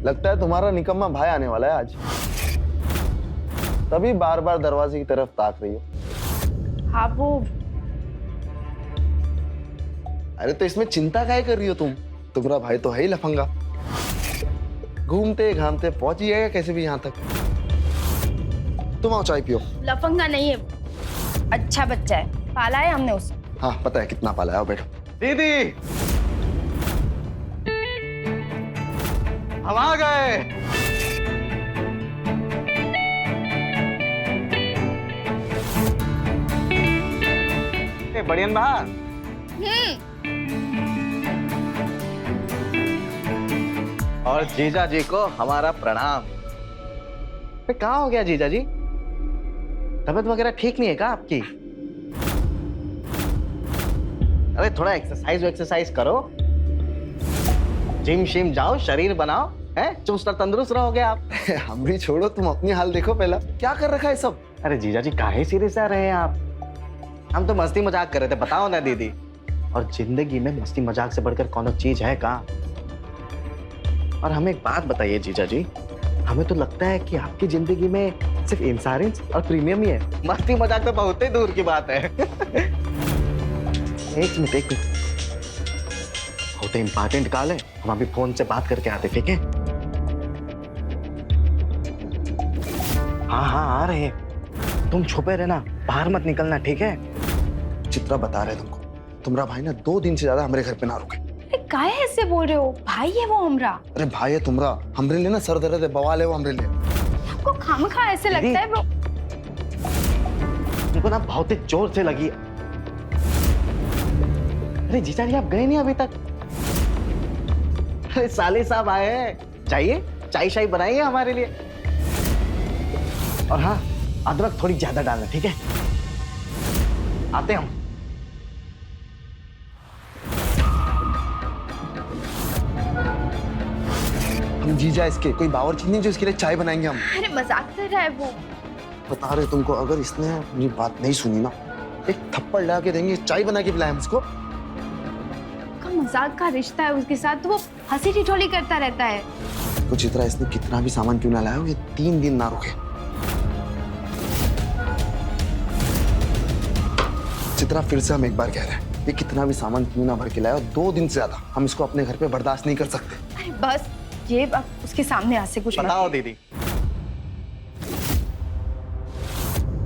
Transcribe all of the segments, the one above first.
लगता है तुम्हारा निकम्मा भाई आने वाला है आज, तभी बार बार दरवाजे की तरफ ताक रही हो। हाँ वो अरे तो इसमें चिंता काहे कर रही हो तुम? तुम्हारा भाई तो है ही लफंगा, घूमते घामते पहुंच ही जाएगा कैसे भी यहाँ तक। तुम आओ चाय पियो। लफंगा नहीं है, अच्छा बच्चा है, पाला है हमने उसे। हाँ पता है कितना पाला है, आओ बैठो। दीदी हम आ गए। बढ़िया बा। और जीजा जी को हमारा प्रणाम। कहाँ हो गया जीजा जी? तबीयत वगैरह ठीक नहीं है क्या आपकी? अरे थोड़ा एक्सरसाइज करो, जिम शिम जाओ, शरीर बनाओ, हैं? चुस्त और तंदुरुस्त रहोगे आप। हम भी छोड़ो, तुम अपनी हाल देखो पहला, क्या कर रखा है सब। अरे जीजा जी काहे सीरियस आ रहे हैं आप? हम तो मस्ती मजाक कर रहे थे, बताओ ना दीदी। और जिंदगी में मस्ती मजाक से बढ़कर कौन चीज है का? और हमें एक बात बताइए जीजा जी, हमें तो लगता है कि आपकी जिंदगी में सिर्फ इंश्योरेंस और प्रीमियम ही है, मस्ती मजाक तो बहुत ही दूर की बात है। एक मिनट होते इंपॉर्टेंट कॉल है, हम अभी फोन से बात करके आते, ठीक है? हाँ आ रहे हैं, तुम छुपे रहना, बाहर मत निकलना, ठीक है? चित्रा बता रहे तुमको, तुम्हारा भाई ना 2 दिन से ज्यादा हमारे घर पे ना रुके। अरे काहे ऐसे बोल रहे हो? भाई है वो हमरा। अरे भाई है तुम्हारा, हमरे लिए ना सर दर्द है, बवाल है वो हमरे लिए। आपको खामखा ऐसे लगता है ब्रो? उनको ना बहुत ही जोर से लगी। अरे जीजा जी आप गए नहीं अभी तक? अरे साले साहब आए हैं, चाहिए चाय शाय बनाइए हमारे लिए। और हाँ, अदरक थोड़ी ज्यादा डालना, ठीक है? आते हम। हम जीजा इसके, कोई बावर्ची नहीं जो इसके लिए चाय बनाएंगे हम। अरे मजाक कर रहा है वो। बता रहे तुमको, अगर इसने मेरी बात नहीं सुनी ना, एक थप्पड़ लगा के देंगे, चाय बना के पिलाएं हम इसको। का मजाक का रिश्ता है उसके साथ, तो वो हंसी ठिठोली करता रहता है। तो चित्रा इसने कितना भी सामान क्यों ना लाया हो, ये 3 दिन ना रुके। चित्रा फिर से हम एक बार कह रहे हैं, ये कितना भी सामान क्यों ना भर के लाया, 2 दिन से ज्यादा हम इसको अपने घर पे बर्दाश्त नहीं कर सकते। अरे बस ये अब उसके सामने आज से कुछ बताओ दीदी,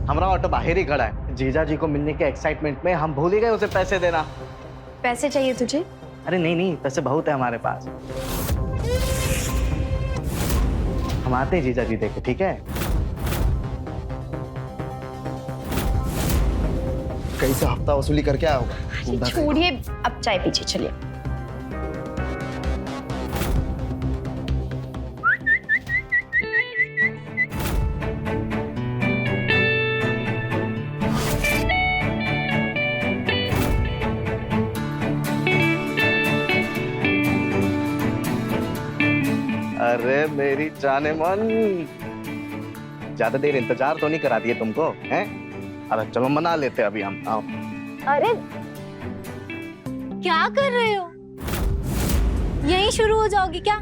हमारा ऑटो बाहर ही खड़ा है, जीजा जी को मिलने के एक्साइटमेंट में हम भूल ही गए उसे पैसे देना। पैसे चाहिए तुझे? अरे नहीं, पैसे बहुत है हमारे पास, हम आते हैं जीजा जी देखे, ठीक है? कहीं से हफ्ता वसूली करके आया होगा। छोड़िए, अब चाय पीछे चलिए। अरे मेरी जाने मन, ज्यादा देर इंतजार तो नहीं करा दिए तुमको, हैं? अरे चलो मना लेते अभी हम। आओ। अरे क्या कर रहे हो? यहीं शुरू हो जाओगी क्या?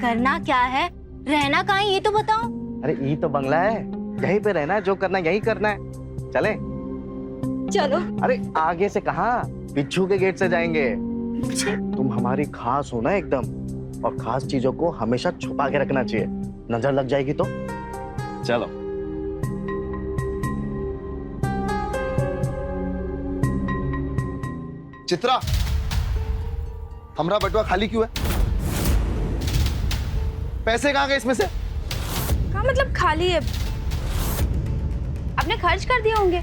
करना क्या है, रहना कहाँ है ये तो बताओ। अरे ये तो बंगला है, यहीं पे रहना है, जो करना है यही करना है, चले? चलो। अरे आगे से कहाँ, पिछू के गेट से जाएंगे। तुम हमारी खास हो ना एकदम, और खास चीजों को हमेशा छुपा के रखना चाहिए, नजर लग जाएगी तो। चलो। चित्रा, हमारा बटुआ खाली क्यों है? पैसे कहाँ गए इसमें से? क्या मतलब खाली है? आपने खर्च कर दिए होंगे।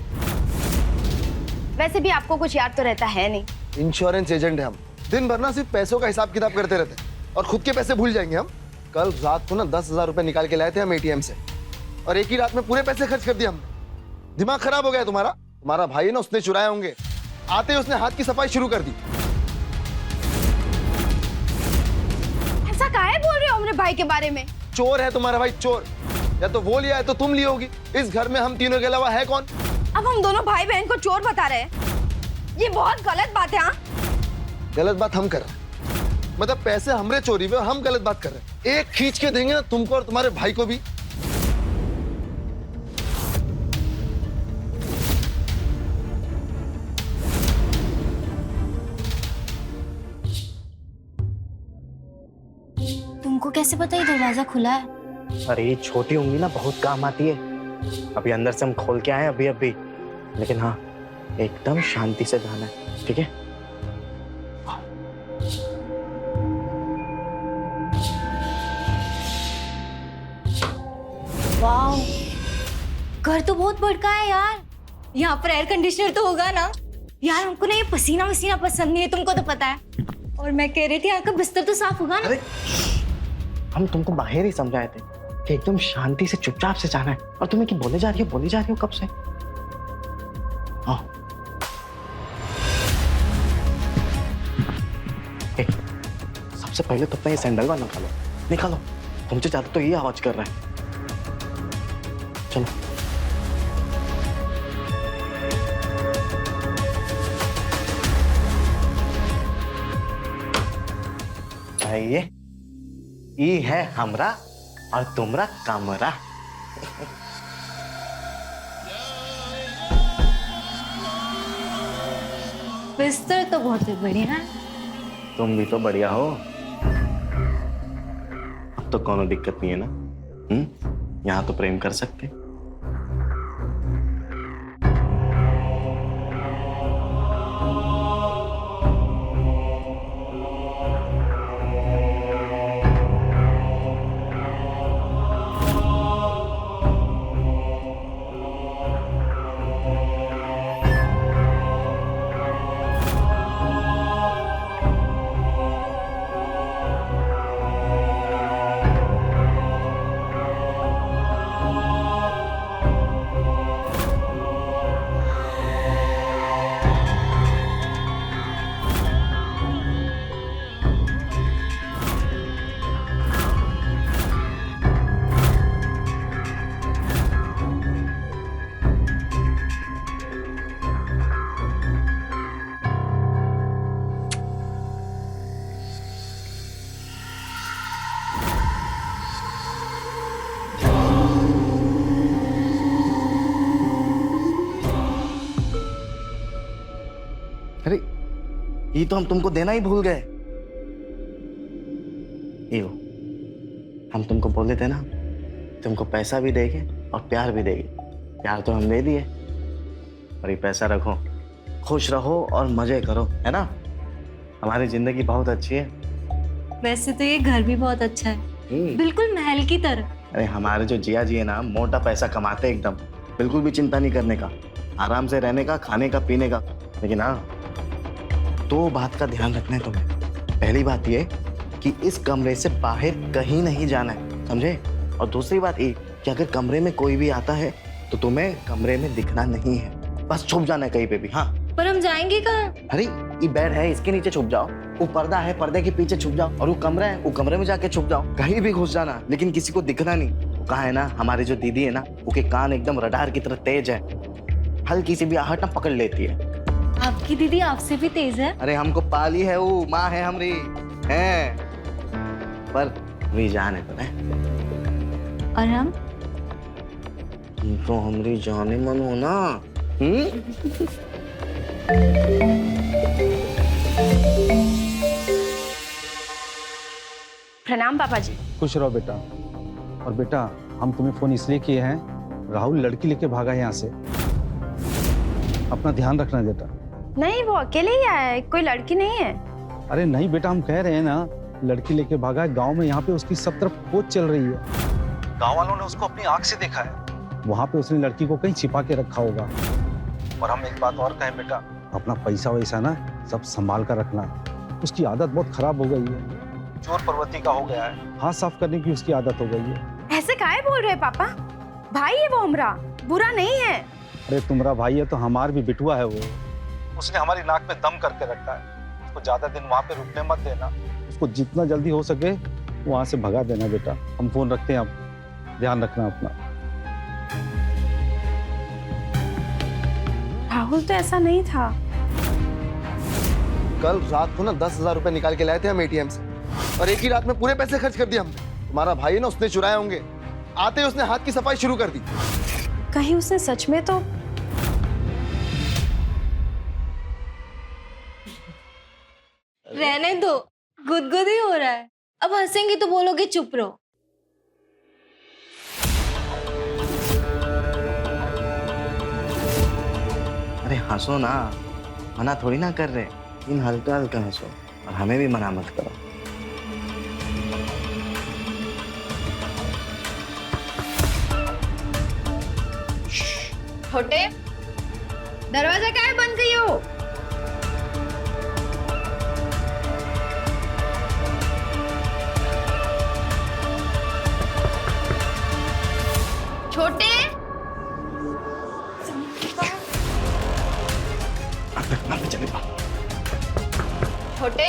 वैसे भी आपको कुछ याद तो रहता है नहीं। इंश्योरेंस एजेंट है हम, दिन भर ना सिर्फ पैसों का हिसाब किताब करते रहते हैं, और खुद के पैसे भूल जाएंगे हम। कल रात को ना 10,000 रुपए निकाल के लाए थे हम एटीएम से, और एक ही रात में पूरे पैसे खर्च कर दिए हमने। दिमाग खराब हो गया तुम्हारा? तुम्हारा भाई है ना, उसने चुराए होंगे, आते ही उसने हाथ की सफाई शुरू कर दी। ऐसा काहे बोल रहे हो मेरे भाई के बारे में? चोर है तुम्हारा भाई, चोर। या तो वो लिया है तो तुम ली होगी। इस घर में हम तीनों के अलावा है कौन? अब हम दोनों भाई बहन को चोर बता रहे हैं, ये बहुत गलत बात है। हाँ, गलत बात हम कर रहे हैं, मतलब पैसे हमरे चोरी हुए और हम गलत बात कर रहे हैं। एक खींच के देंगे ना तुमको और तुम्हारे भाई को भी। तुमको कैसे पता ये दरवाजा खुला है? अरे ये छोटी उंगली ना बहुत काम आती है। अभी अंदर से हम खोल के आए अभी अभी, लेकिन हाँ एकदम शांति से जाना है, ठीक है? वाह, घर तो बहुत बड़का है यार। यहाँ पर एयर कंडीशनर तो होगा ना? यार हमको ना ये पसीना वसीना पसंद नहीं है, तुमको तो पता है। और मैं कह रही थी यहाँ का बिस्तर तो साफ होगा ना? अरे हम तुमको बाहर ही समझाए थे कि एकदम शांति से चुपचाप से जाना है, और तुम्हें क्या बोले जा रही हो कब से? हाँ सबसे पहले तो अपना ये सैंडल वाला निकालो। तुमसे ज्यादा तो ये आवाज कर रहा है। चलो ये है हमरा और तुमरा कमरा। बिस्तर तो बहुत ही बढ़िया है। तुम भी तो बढ़िया हो। अब तो कोनो दिक्कत नहीं है ना? यहाँ तो प्रेम कर सकते। अरे ये तो हम तुमको देना ही भूल गए। यो हम तुमको बोले थे ना, तुमको पैसा भी देंगे और प्यार भी देंगे। प्यार तो हम दे दिए, और ये पैसा रखो, खुश रहो और मजे करो, है ना? हमारी जिंदगी बहुत अच्छी है। वैसे तो ये घर भी बहुत अच्छा है, बिल्कुल महल की तरह। अरे हमारे जो जिया जी है ना, मोटा पैसा कमाते एकदम, बिल्कुल भी चिंता नहीं करने का, आराम से रहने का, खाने का, पीने का। लेकिन हाँ, दो बात का ध्यान रखना है तुम्हें। पहली बात ये कि इस कमरे से बाहर कहीं नहीं जाना है, समझे? और दूसरी बात ये कि अगर कमरे में कोई भी आता है तो तुम्हें कमरे में दिखना नहीं है, बस छुप जाना है कहीं पे भी। हाँ पर हम जाएंगे कहाँ? अरे ये बेड है, इसके नीचे छुप जाओ। वो पर्दा है, पर्दे के पीछे छुप जाओ। और वो कमरा है, वो कमरे में जाके छुप जाओ। कहीं भी घुस जाना, लेकिन किसी को दिखना नहीं। वो कहा है ना, हमारी जो दीदी है ना, उसके कान एकदम रडार की तरह तेज है, हल्की सी भी आहट ना पकड़ लेती है। आपकी दीदी आपसे भी तेज है? अरे हमको पाली है, वो माँ है हमारी, है पर भी जान है, पता है? और हम तो हमारी जाने मन हो ना। प्रणाम पापा जी। खुश रहो बेटा। और बेटा, हम तुम्हें फोन इसलिए किए हैं, राहुल लड़की लेके भागा है यहाँ से, अपना ध्यान रखना बेटा। नहीं, वो अकेले ही आया है, कोई लड़की नहीं है। अरे नहीं बेटा, हम कह रहे हैं ना, लड़की लेके भागा है। गांव में यहाँ पे उसकी सब तरफ खोज चल रही है। गांव वालों ने उसको अपनी आंख से देखा है। वहाँ पे उसने लड़की को कहीं छिपा के रखा होगा। और हम एक बात और कहें बेटा, अपना पैसा वैसा ना सब संभाल कर रखना। उसकी आदत बहुत खराब हो गई है, चोर प्रवृत्ति का हो गया है। हाथ साफ करने की उसकी आदत हो गई है। ऐसे काहे बोल रहे पापा? भाई है वो हमरा, बुरा नहीं है। अरे तुम्हारा भाई है तो हमार भी बिटुआ है वो। उसने हमारी नाक में दम करके रखा है। उसको ज्यादा दिन वहाँ पे रुकने मत देना। उसको जितना जल्दी हो सके वहाँ से भगा देना बेटा। हम फोन रखते हैं, अब ध्यान रखना अपना। राहुल तो ऐसा नहीं था। कल रात को ना 10,000 रुपए निकाल के लाए थे हम एटीएम से, और एक ही रात में पूरे पैसे खर्च कर दिए हमने। तुम्हारा भाई है ना, उसने चुराए होंगे। आते ही उसने हाथ की सफाई शुरू कर दी। कहीं उसने सच में तो रहने दो, गुदगुद ही हो रहा है। अब हंसेंगी तो बोलोगे चुप रहो। अरे हंसो ना, मना थोड़ी ना कर रहे, इन हल्का हल्का हंसो और हमें भी मना मत करो। छोटे, दरवाजा क्या है बंद किए हो? छोटे, चले बा। छोटे,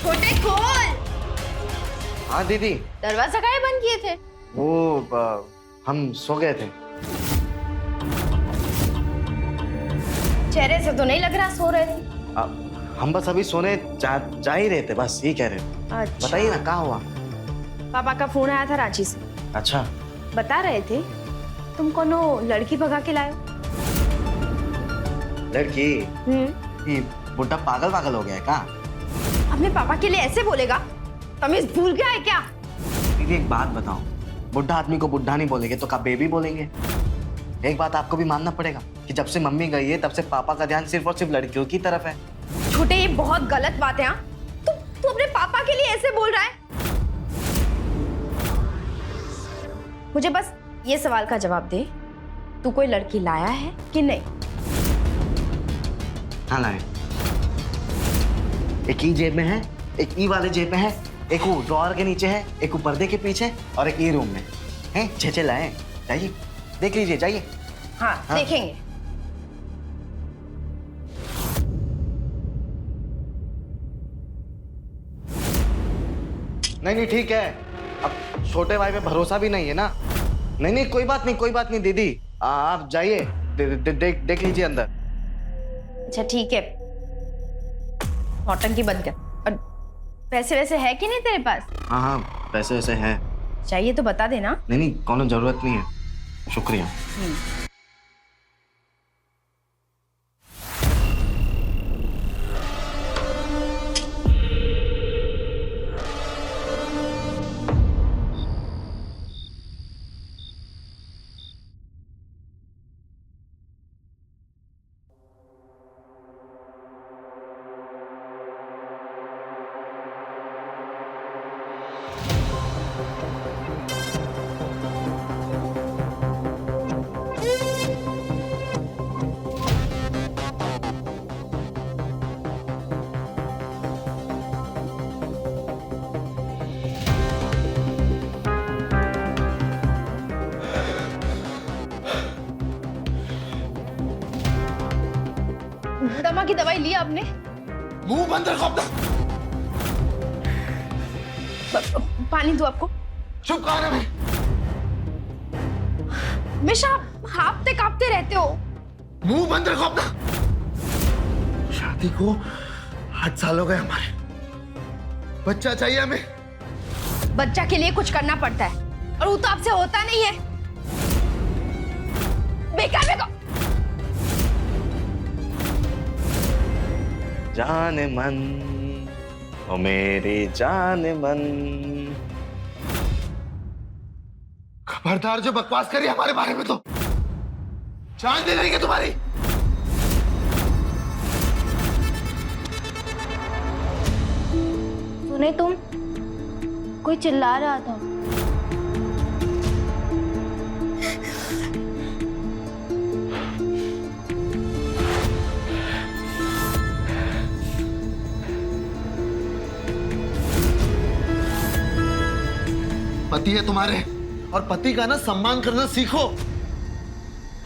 छोटे खोल। हाँ दीदी, दरवाजा काहे बंद किए थे? हम सो गए थे। चेहरे से तो नहीं लग रहा सो रहे थे। हम बस अभी सोने जा ही रहे थे, बस ये कह रहे थे। अच्छा। बताइए ना कहाँ हुआ? पापा का फोन आया था रांची से। अच्छा, बता रहे थे तुम कोनो लड़की भगा के लाए हो। लड़की? ये बुड्ढा पागल पागल हो गया है क्या? अपने पापा के लिए ऐसे बोलेगा? तमीज भूल गया है क्या? दीदी एक बात बताओ, बुड्ढा आदमी को बुड्ढा नहीं बोलेंगे तो क्या बेबी बोलेंगे? एक बात आपको भी मानना पड़ेगा कि जब से मम्मी गई है तब से पापा का ध्यान सिर्फ और सिर्फ लड़कियों की तरफ है। छोटे, ये बहुत गलत बात है। हाँ, तू अपने पापा के लिए ऐसे बोल रहा है? मुझे बस ये सवाल का जवाब दे, तू कोई लड़की लाया है कि नहीं? हाँ लाए। एक ई जेब में है, एक ई वाले जेब में है, एक वो ड्रॉअर के नीचे है, एक वो पर्दे के पीछे और एक ई रूम में है। छे लाए, जाइए देख लीजिए, जाइए। हाँ, हाँ। देखेंगे। नहीं ठीक है, अब छोटे भाई पे भरोसा भी नहीं है ना। नहीं कोई बात नहीं दीदी, आप जाइए, देख लीजिए अंदर। अच्छा ठीक है, नौटंकी बंद कर। और पैसे वैसे है कि नहीं तेरे पास? हाँ पैसे वैसे है। चाहिए तो बता देना। नहीं कोनो जरूरत नहीं है, शुक्रिया। दमा की दवाई ली आपने? मुंह बंद रखो अपना। पानी दो आपको। चुप कहाँ है? हमेशा आप हाँफते कांपते रहते हो। मुंह बंद रखो अपना। शादी को 8 साल हो गए हमारे, बच्चा चाहिए हमें। बच्चा के लिए कुछ करना पड़ता है और वो तो आपसे होता नहीं है। बेकार बेकार। जाने मन, ओ मेरी जाने मन। खबरदार जो बकवास करी हमारे बारे में तो जान दे देंगे तुम्हारी। सुने तुम? कोई चिल्ला रहा था। पति है तुम्हारे, और पति का ना सम्मान करना सीखो।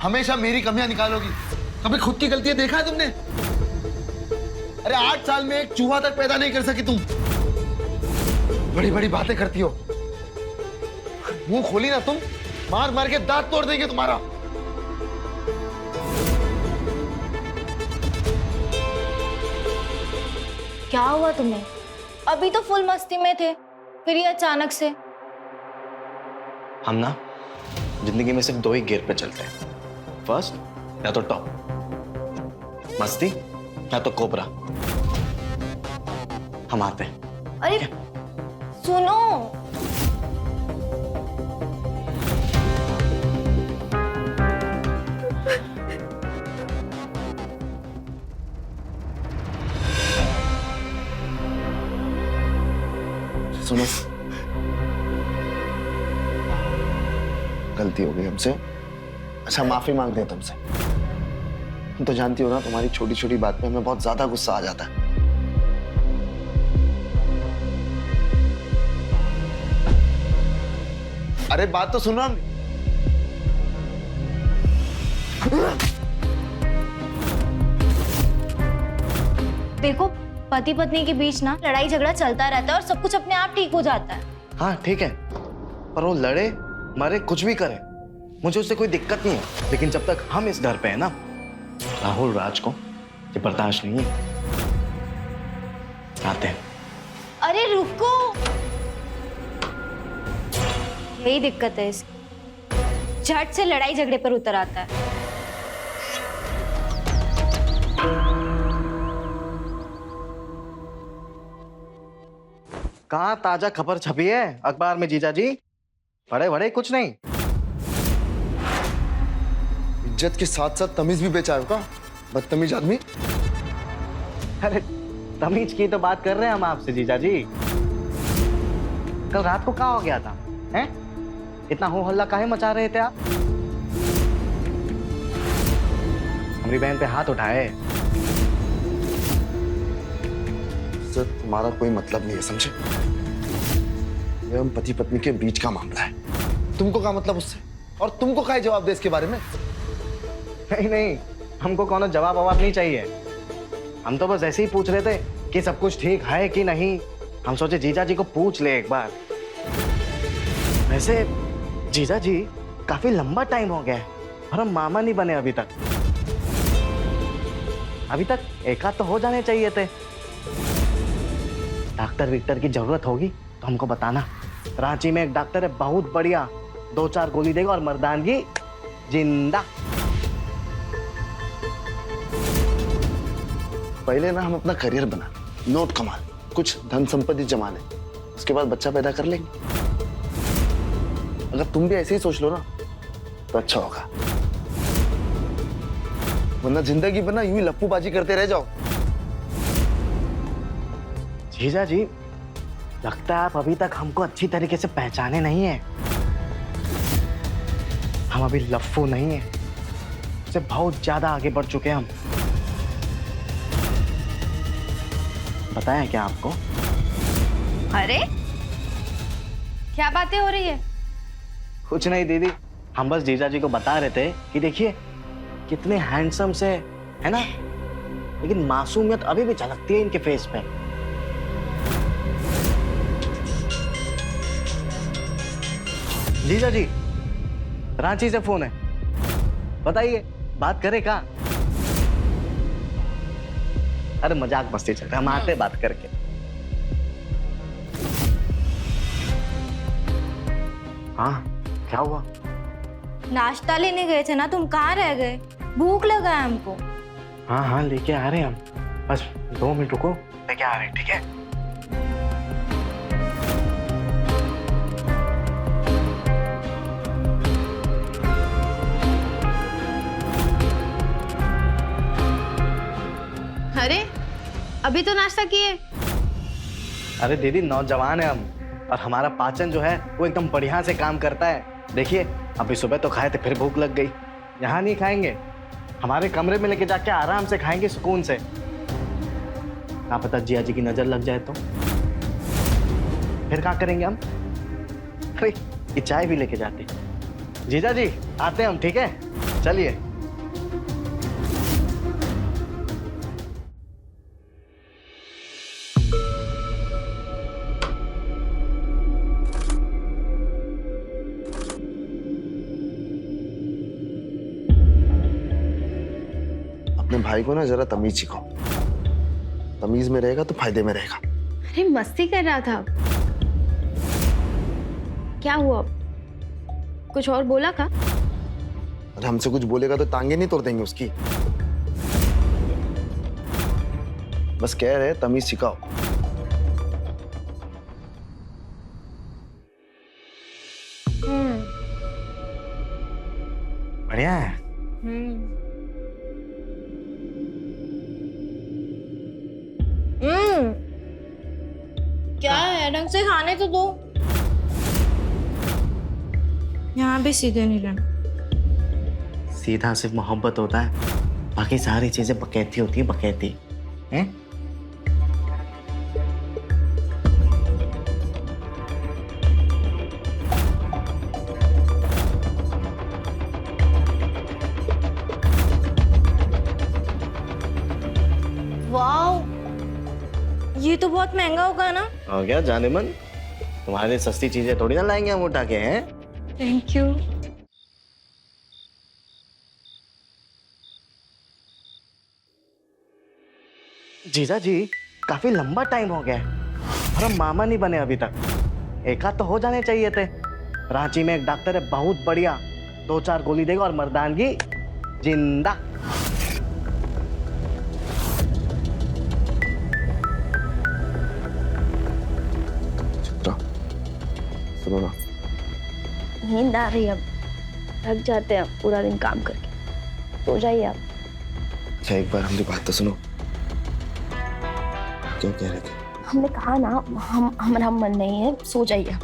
हमेशा मेरी कमियां निकालोगी, कभी खुद की गलतियां देखा है तुमने? अरे 8 साल में एक चूहा तक पैदा नहीं कर सकी तुम, बड़ी बड़ी बातें करती हो। मुंह खोली ना तुम, मार मार के दांत तोड़ देंगे तुम्हारा। क्या हुआ तुम्हें? अभी तो फुल मस्ती में थे, फिर ये अचानक से। हम ना जिंदगी में सिर्फ 2 ही गियर पे चलते हैं, फर्स्ट या तो टॉप, मस्ती या तो कोबरा। हम आते हैं। अरे सुनो, सुनो, गलती हो गई हमसे। अच्छा, माफी मांगते हैं तुमसे। तुम तो जानती हो ना, तुम्हारी छोटी छोटी बात पे हमें बहुत ज्यादा गुस्सा आ जाता है। अरे बात तो सुनो। देखो पति पत्नी के बीच ना लड़ाई झगड़ा चलता रहता है और सब कुछ अपने आप ठीक हो जाता है। हाँ ठीक है, पर वो लड़े मरे कुछ भी करे, मुझे उससे कोई दिक्कत नहीं है। लेकिन जब तक हम इस घर पे है ना, राहुल राज को ये बर्दाश्त नहीं है। आते हैं। अरे रुको, यही दिक्कत है इसकी, झट से लड़ाई झगड़े पर उतर आता है। कहाँ ताजा खबर छपी है अखबार में जीजा जी? बड़े बड़े कुछ नहीं। इज्जत के साथ साथ तमीज भी बेचा है का, बदतमीज आदमी। अरे तमीज की तो बात कर रहे हैं हम आपसे जीजा जी। कल रात को कहाँ हो गया था हैं? इतना हो हल्ला काहे मचा रहे थे आप? हमारी बहन पे हाथ उठाए। सर, तुम्हारा कोई मतलब नहीं है, समझे? ये हम पति पत्नी के बीच का मामला है। तुमको क्या मतलब उससे? और तुमको क्या जवाब दे इसके बारे में? नहीं नहीं, हमको कौन जवाब ववाब नहीं चाहिए। हम तो बस ऐसे ही पूछ रहे थे कि सब कुछ ठीक है कि नहीं। हम सोचे जीजा जी को पूछ ले एक बार। वैसे जीजा जी काफी लंबा टाइम हो गया है और हम मामा नहीं बने अभी तक। अभी तक एक आध तो हो जाने चाहिए थे। डॉक्टर विक्टर की जरूरत होगी तो हमको बताना। रांची में एक डॉक्टर है बहुत बढ़िया, 2-4 गोली देगा और मर्दानगी जिंदा। पहले ना हम अपना करियर बना, नोट कमा ले, कुछ धन संपत्ति जमा ले, उसके बाद बच्चा पैदा कर लेंगे। अगर तुम भी ऐसे ही सोच लो ना तो अच्छा होगा, वरना जिंदगी भर ना यूं ही लप्पूबाजी करते रह जाओ। जीजा जी, लगता है आप अभी तक हमको अच्छी तरीके से पहचाने नहीं है। हम अभी लफ्फू नहीं है, उससे बहुत ज्यादा आगे बढ़ चुके हैं हम। बताया क्या आपको? अरे क्या बातें हो रही है? कुछ नहीं दीदी, हम बस जीजा जी को बता रहे थे कि देखिए कितने हैंडसम से है ना, लेकिन मासूमियत अभी भी झलकती है इनके फेस पे। जीजा जी, रांची से फोन है, बताइए बात करें क्या? अरे मजाक मस्ती चल रहा है, हम आते बात करके। हाँ क्या हुआ? नाश्ता लेने गए थे ना, तुम कहाँ रह गए? भूख लगा है हमको। हाँ हाँ लेके आ रहे हैं हम, बस 2 मिनट रुको, लेके आ रहे हैं, ठीक है? अरे अभी तो नाश्ता किए। अरे दीदी नौजवान है हम, और हमारा पाचन जो है वो एकदम बढ़िया से काम करता है। देखिए अभी सुबह तो खाए थे, फिर भूख लग गई। यहाँ नहीं खाएंगे, हमारे कमरे में लेके जाके आराम से खाएंगे सुकून से। क्या पता जिया जी की नजर लग जाए तो फिर क्या करेंगे हम? अरे ये चाय भी लेके जाते। जीजा जी आते हैं हम, ठीक है? चलिए। अपने भाई को ना जरा तमीज सिखाओ। तमीज में रहेगा तो फायदे में रहेगा। अरे मस्ती कर रहा था। क्या हुआ? कुछ और बोला का? अरे हमसे कुछ बोलेगा तो टांगे नहीं तोड़ देंगे उसकी। बस कह रहे तमीज सिखाओ। बढ़िया है। क्या है, ढंग से खाने तो दो। यहाँ भी सीधे नहीं रहना। सीधा सिर्फ मोहब्बत होता है, बाकी सारी चीजें बकैती होती है, बकैती हैं? वाह, ये तो बहुत महंगा होगा ना। हो गया जाने मन, तुम्हारे सस्ती चीजें थोड़ी ना लाएंगे हम उठा के, हैं? Thank you. जीजा जी, काफी लंबा टाइम हो गया है और हम मामा नहीं बने अभी तक। एक आध तो हो जाने चाहिए थे। रांची में एक डॉक्टर है बहुत बढ़िया, 2-4 गोली देगा और मर्दानगी जिंदा। सुनो ना, नींद आ रही है, अब थक जाते हैं पूरा दिन काम करके, सो जाइए आप। अच्छा एक बार हमारी बात तो सुनो। क्या कह रहे थे? हमने कहा ना हमारा मन नहीं है, सो जाइए।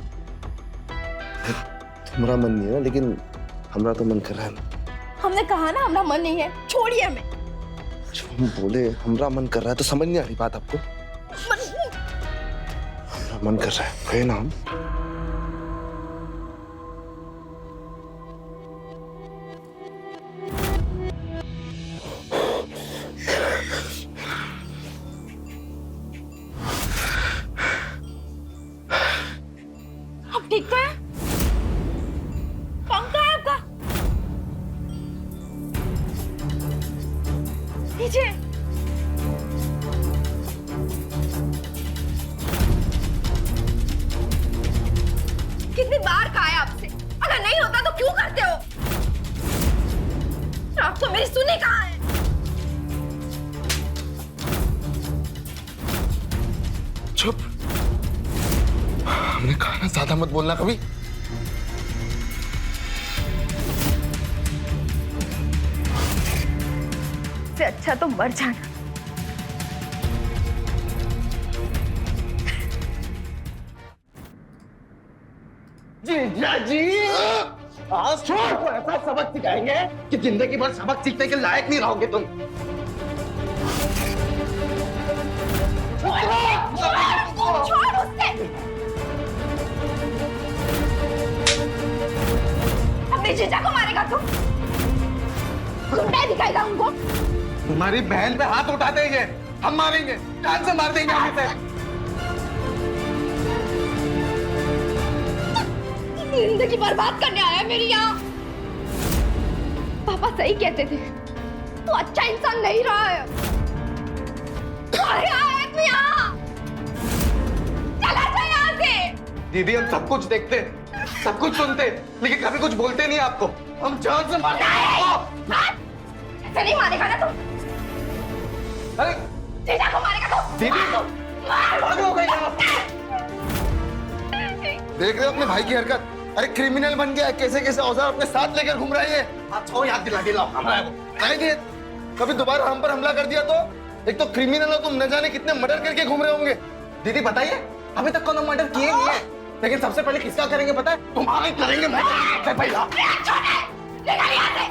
तुम्हारा मन नहीं है ना, लेकिन हमारा तो मन कर रहा है ना। हमने कहा ना हमारा मन नहीं है, छोड़िए हमें। जो हम बोले हमारा मन कर रहा है तो समझ नहीं आ रही बात आपको? हमारा मन कर रहा है, कहे ना हम। ठीक तो है? कौन है आपका? नीचे। कितनी बार कहा है आपसे, अगर नहीं होता तो क्यों करते हो? आप तो मेरी सुनी कहाँ है? चुप। हमने कहा ना ज्यादा मत बोलना कभी। से अच्छा तो मर जाना। जीजा जी, आज को ऐसा सबक सिखाएंगे कि जिंदगी भर सबक सीखने के लायक नहीं रहोगे तुम। छोड़ उससे। अपने जीजा को मारेगा तू? गुंडा दिखाएगा उनको? तुम्हारी बहन पे हाथ उठा देंगे, हम मारेंगे, कान से मार देंगे हम इसे। जिंदगी बर्बाद करने आया मेरी यहाँ। पापा सही कहते थे, तू अच्छा इंसान नहीं रहा है। अरे आया तू यहाँ, चला जा यहाँ से। दीदी हम सब कुछ देखते, सब कुछ सुनते, लेकिन कभी कुछ बोलते नहीं आपको। हम जान से मारते हैं आपको। ऐसे नहीं मारेगा ना तू? अरे जीजा को मारेगा तू? दीदी मार। भाग हो गई आप। देख रहे हो अपने भाई की हरकत? अरे क्रिमिनल बन गया है, कैसे कैसे औजार अपने साथ लेकर घूम रहा है ये। आपको याद दिलाओ हमारा वो। नहीं दिए, कभी दोबारा हम पर हमला कर दिया तो? एक तो क्रिमिनल हो तुम, न जाने कितने मर्डर करके घूम रहे होंगे। दीदी बताइए, अभी तक कोनो मर्डर किए नहीं है, लेकिन सबसे पहले किसका करेंगे पता है? तुम्हारा ही करेंगे सबसे पहला। निकल यहाँ से,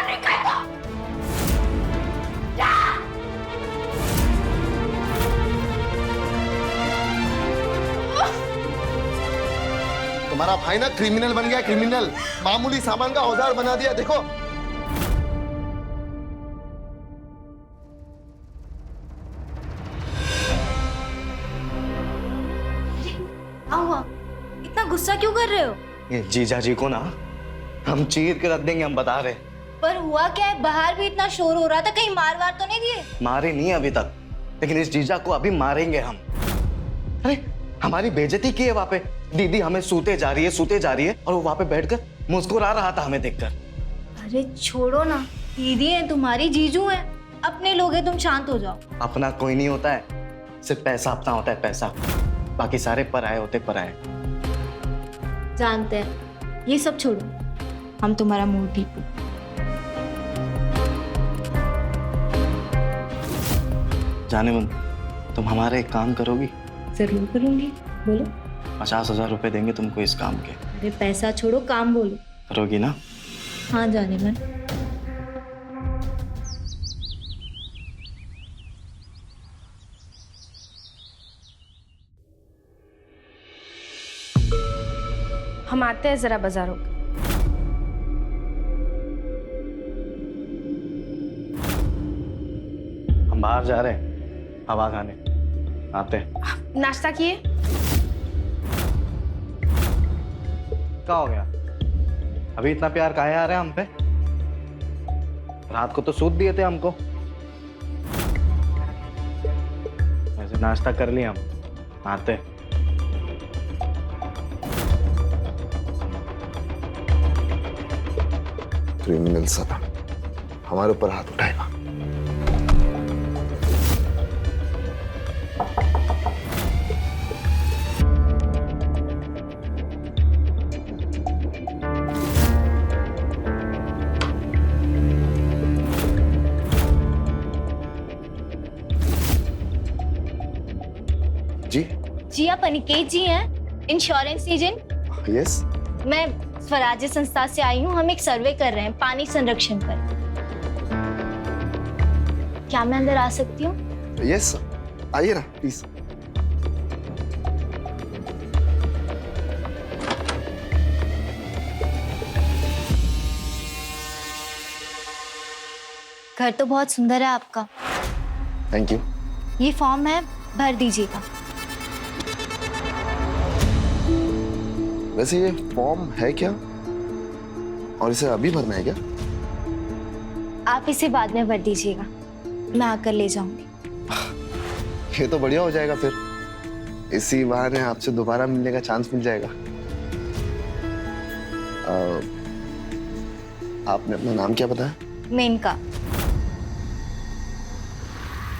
निकल दो। जा। तुम्हारा भाई ना क्रिमिनल बन गया, क्रिमिनल। मामूली सामान का औजार बना दिया, देखो। इतना गुस्सा क्यों कर रहे हो? ये जीजा जी को ना हम चीर के रख देंगे, हम बता रहे। पर हुआ क्या है, बाहर भी इतना शोर हो रहा था, कहीं मार वार तो नहीं दिए? मारे नहीं अभी तक, लेकिन इस जीजा को अभी मारेंगे हम। अरे हमारी बेइज्जती की है वहां पे। दीदी हमें सूते जा रही है और वो वहां पे बैठकर मुस्कुरा रहा था हमें देखकर। अरे छोड़ो ना, दीदी है तुम्हारी, जीजू है, अपने लोग हैं, तुम शांत हो जाओ। अपना कोई नहीं होता है, सिर्फ पैसा अपना होता है, पैसा। बाकी सारे पराये होते पराये। जानते हैं, ये सब छोड़ो, हम तुम्हारा मूड ठीक हो। जाने मन, तुम हमारा एक काम करोगी? जरूर करूंगी, बोलो। 50,000 रुपए देंगे तुमको इस काम के। अरे पैसा छोड़ो, काम बोलो। करोगी ना? हाँ जाने मन। हम आते हैं जरा बाजारों। हम बाहर जा रहे हैं हवा खाने, आते हैं। नाश्ता किए? क्या हो गया? अभी इतना प्यार काहे आ रहा है हम पे? रात को तो सूद दिए थे हमको। वैसे नाश्ता कर लिया हम, आते हैं। क्रिमिनल सदा हमारे ऊपर हाथ उठाएगा। जी जी आप अनिकेत जी हैं, इंश्योरेंस एजेंट? यस। मैं स्वराज्य संस्था से आई हूँ, हम एक सर्वे कर रहे हैं पानी संरक्षण पर। क्या मैं अंदर आ सकती हूँ? यस आइए ना प्लीज। घर तो बहुत सुंदर है आपका। Thank you. ये फॉर्म है, भर दीजिएगा। वैसे ये फॉर्म है क्या और इसे अभी भरना है क्या? आप इसे बाद में भर दीजिएगा, मैं आकर ले जाऊंगी। ये तो बढ़िया हो जाएगा फिर। इसी बहाने आपसे दोबारा मिलने का चांस मिल जाएगा। आपने अपना नाम क्या बताया? मेनका।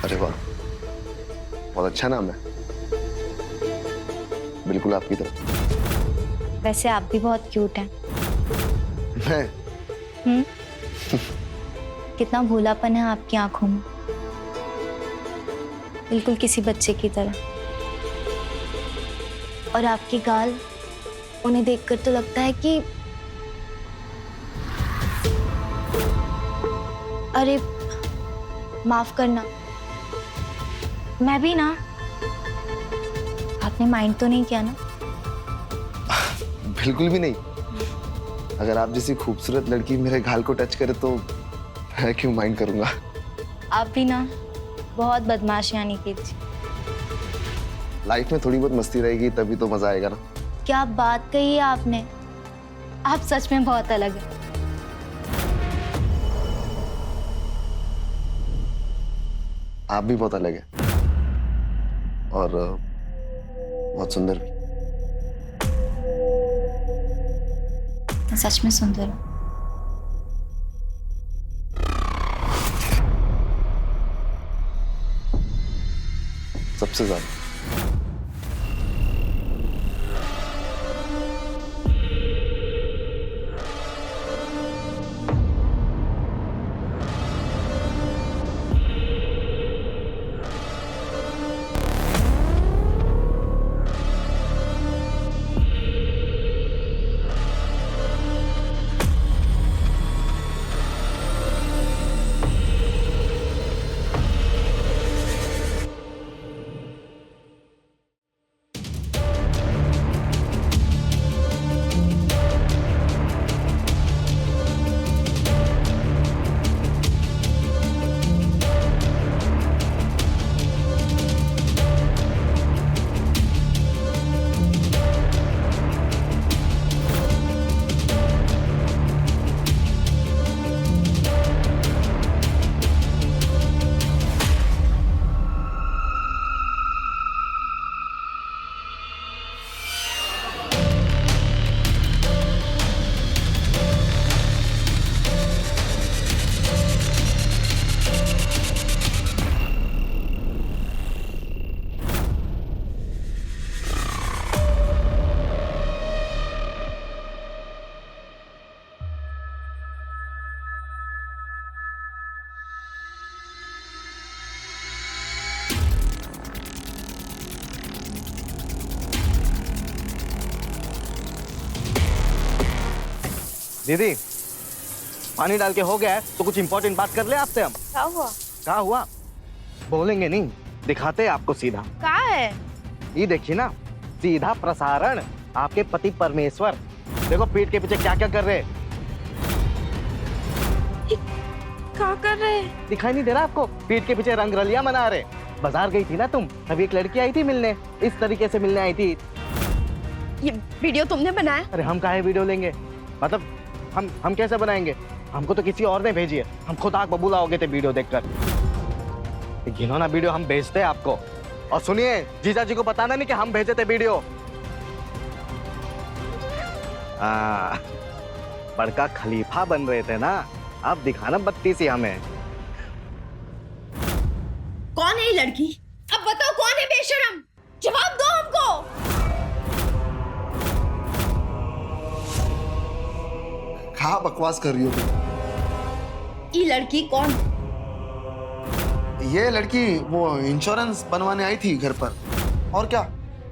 अरे वाह, बहुत अच्छा नाम है, बिल्कुल आपकी तरह। वैसे आप भी बहुत क्यूट हैं। मैं? कितना भोलापन है आपकी आंखों में, बिल्कुल किसी बच्चे की तरह। और आपकी गाल, उन्हें देखकर तो लगता है कि अरे माफ करना, मैं भी ना। आपने माइंड तो नहीं किया ना? बिल्कुल भी नहीं। अगर आप जैसी खूबसूरत लड़की मेरे गाल को टच करे तो मैं क्यों माइंड करूंगा। आप भी ना बहुत बदमाश यानी कि। लाइफ में थोड़ी बहुत मस्ती रहेगी तभी तो मजा आएगा ना। क्या बात कही है आपने, आप सच में बहुत अलग हैं। आप भी बहुत अलग हैं और बहुत सुंदर भी। सच में सुंदर हूँ। सबसे ज्यादा। दीदी पानी डाल के हो गया है तो कुछ इंपॉर्टेंट बात कर ले आपसे हम। क्या हुआ? क्या हुआ? बोलेंगे नहीं, दिखाते हैं आपको सीधा। क्या है? ये देखिए ना, सीधा प्रसारण आपके पति परमेश्वर। देखो पीठ के पीछे क्या क्या कर रहे हैं। क्या कर रहे हैं? दिखाई नहीं दे रहा आपको? पीठ के पीछे रंगरलिया मना रहे। बाजार गई थी ना तुम, तभी एक लड़की आई थी मिलने, इस तरीके से मिलने आई थी। ये वीडियो तुमने बनाया? अरे हम काहे वीडियो लेंगे, मतलब हम कैसे बनाएंगे? हमको तो किसी और ने भेजी है, हम खुद आग बबूला हो गए थे वीडियो देखकर। घिनौना वीडियो हम भेजते हैं आपको। और सुनिए, जीजा जी को बताना नहीं कि हम भेजे थे वीडियो। बड़का खलीफा बन रहे थे ना, अब दिखाना बत्ती सी हमें। कौन है ये लड़की? अब बताओ कौन है बेशरम? जवाब दो हमको। कहाँ बकवास कर रही हो तुम? ये लड़की कौन? ये लड़की वो इंश्योरेंस बनवाने आई थी घर पर। और क्या?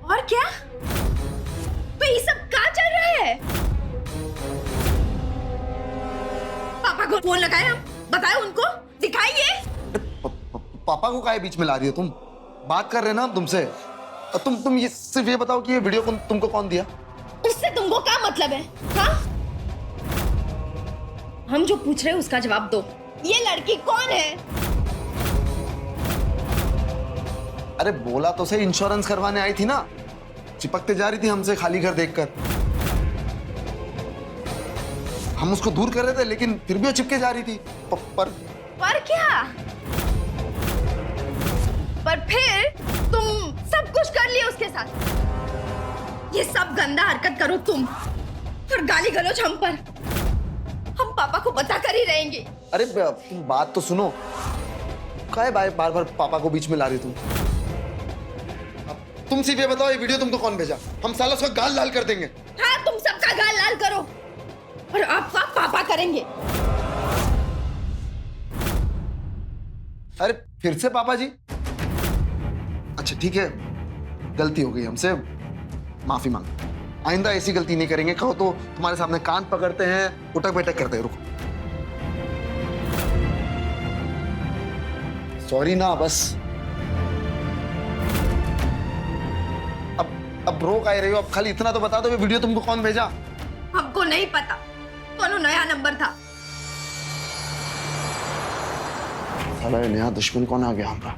और क्या? तो ये सब कहाँ चल रहा है? पापा को फोन लगाया, बताए उनको, दिखाइए। पापा को काहे बीच में ला रही हो तुम? बात कर रहे हैं ना हम तुमसे। तुम ये सिर्फ ये बताओ कि ये वीडियो तुमको कौन दिया? उससे तुमको क्या मतलब है? हाँ? हम जो पूछ रहे हैं उसका जवाब दो। ये लड़की कौन है? अरे बोला तो सही, इंश्योरेंस करवाने आई थी ना। चिपकते जा रही थी हमसे खाली घर देखकर। हम उसको दूर कर रहे थे लेकिन फिर भी वो चिपके जा रही थी। पर क्या? पर फिर तुम सब कुछ कर लिया उसके साथ। ये सब गंदा हरकत करो तुम, और गाली गलौज हम पर। हम पापा को बता कर ही रहेंगे। अरे तुम बात तो सुनो, काहे बार बार पापा को बीच में ला रही तुम? अब तुम सिर्फ ये बताओ, ये वीडियो तुमको कौन भेजा? हम साला उसका गाल लाल कर देंगे। हाँ, तुम सबका गाल लाल करो और आपका पापा करेंगे। अरे फिर से पापा जी? अच्छा ठीक है, गलती हो गई हमसे, माफी मांग। आइंदा ऐसी गलती नहीं करेंगे। कहो तो तुम्हारे सामने कान पकड़ते हैं, उठक बैठक करते हैं। रुको, सॉरी ना बस। अब रो काहे रही हो? अब खाली इतना तो बता दो, ये वीडियो तुमको कौन भेजा? हमको नहीं पता, कौन नया नंबर था। साला ये नया दुश्मन कौन आ गया हमारा?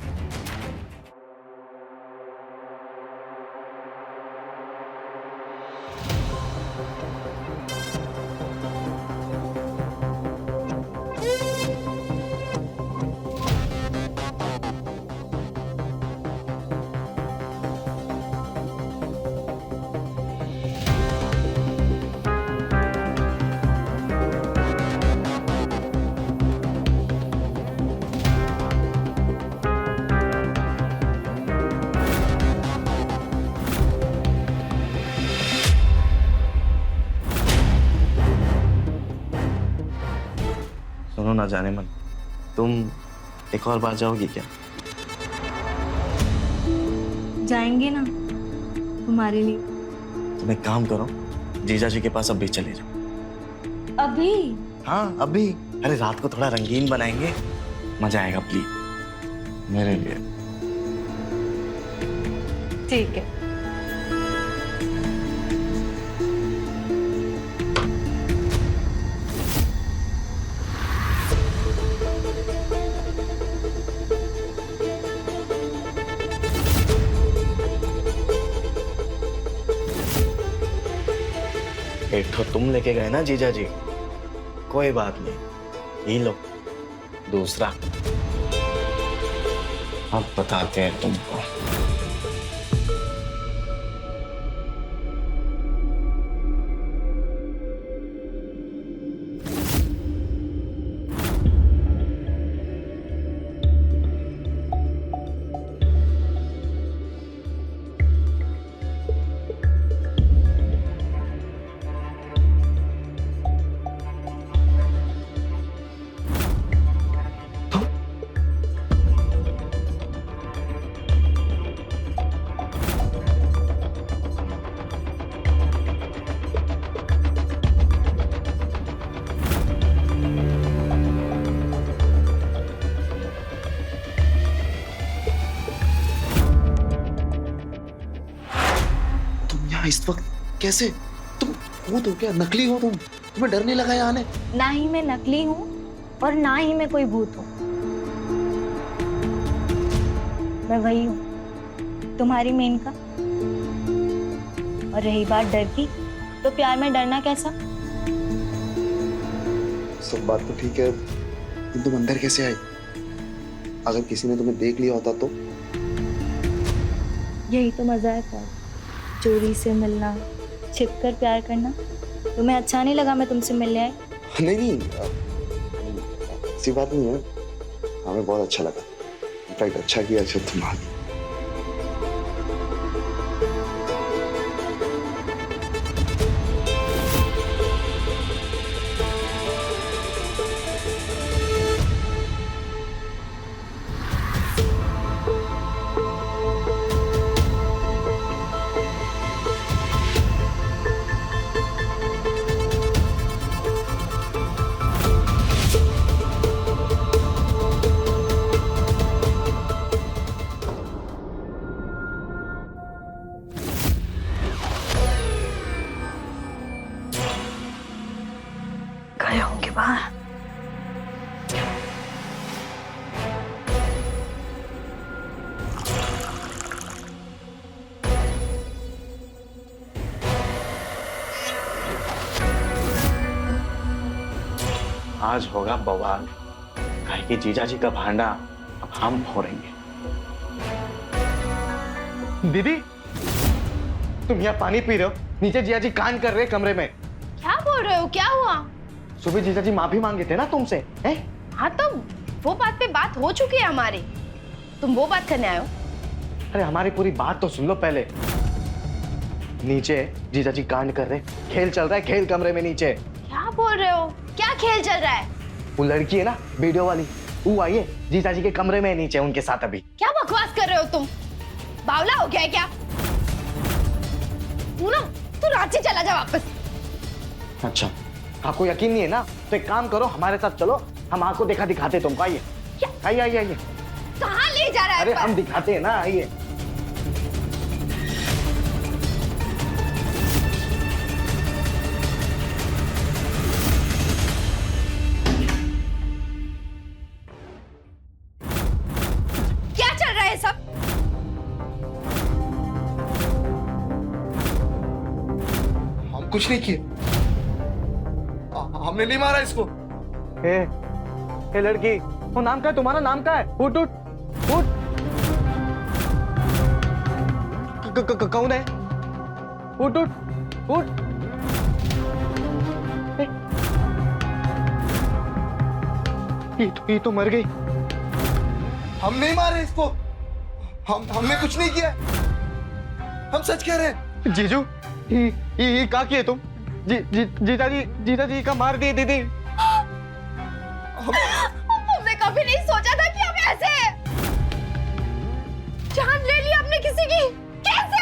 सुनो ना जाने मन, तुम एक और बार जाओगी क्या? जाएंगे ना तुम्हारे लिए। तुम एक काम करो, जीजा जी के पास अभी चले जाओ। अभी? हाँ अभी। अरे रात को थोड़ा रंगीन बनाएंगे, मजा आएगा। प्लीज मेरे लिए। ठीक है। एक तो तुम लेके गए ना जीजा जी, कोई बात नहीं, ये लो दूसरा। अब बताते हैं तुमको। इस वक्त कैसे? तुम हो तो क्या, नकली हो तुम? तुम्हें डर नहीं लगा यहाँ आने? ना ही मैं नकली हूँ और ना ही मैं कोई भूत हूँ। मैं वही हूँ, तुम्हारी मेनका। और रही बात डर की, तो प्यार में डरना कैसा? सब बात तो ठीक है, लेकिन तुम अंदर कैसे आई? अगर किसी ने तुम्हें देख लिया होता तो? यही तो मजा है प्यार, चोरी से मिलना, छिपकर प्यार करना। तुम्हें अच्छा नहीं लगा मैं तुमसे मिलने आई? नहीं नहीं, ऐसी बात नहीं है, हमें बहुत अच्छा लगा। इनफैक्ट अच्छा किया जब तुम आ गई। गए होंगे बाहर। आज होगा बवाल, काहे कि जीजा जी का भांडा अब हम फोड़ेंगे। दीदी, तुम यहाँ पानी पी रहे हो, नीचे जीजा जी कांड कर रहे कमरे में। क्या बोल रहे हो, क्या हुआ? सुबह जीजा जी माफी मांगे थे ना तुमसे, हैं? हाँ तो वो बात पे बात हो चुकी है हमारी, तुम वो बात करने आए हो? अरे हमारी पूरी बात तो सुन लो पहले। नीचे जीजा जी कांड कर रहे, खेल चल रहा है, खेल कमरे में नीचे। क्या बोल रहे हो, क्या खेल चल रहा है? वो लड़की है ना वीडियो वाली, वो आई है जीजा जी के कमरे में नीचे उनके साथ अभी। क्या बकवास कर रहे हो तुम? बावला हो गया है क्या? तू ना, तू रांची चला जा वापस। अच्छा, आपको यकीन नहीं है ना, तो एक काम करो, हमारे साथ चलो, हम आपको देखा दिखाते तुमको। आइए आइए आइए आइए। कहाँ ले जा रहा है? अरे हम दिखाते हैं ना, आइए। क्या चल रहा है सब? हम कुछ नहीं किए, हमने नहीं मारा इसको। ए लड़की, वो नाम क्या है तुम्हारा? नाम क्या है? उठ उठ उठ। कौन है? उठ उठ उठ। ये तो मर गई। हम नहीं मारे इसको, हमने कुछ नहीं किया, हम सच कह रहे हैं। जीजू, ये क्या किए तुम? जीजा जी का मार दिए दीदी। हमने कभी नहीं सोचा था कि हम ऐसे जान ले ली आपने किसी की। कैसे?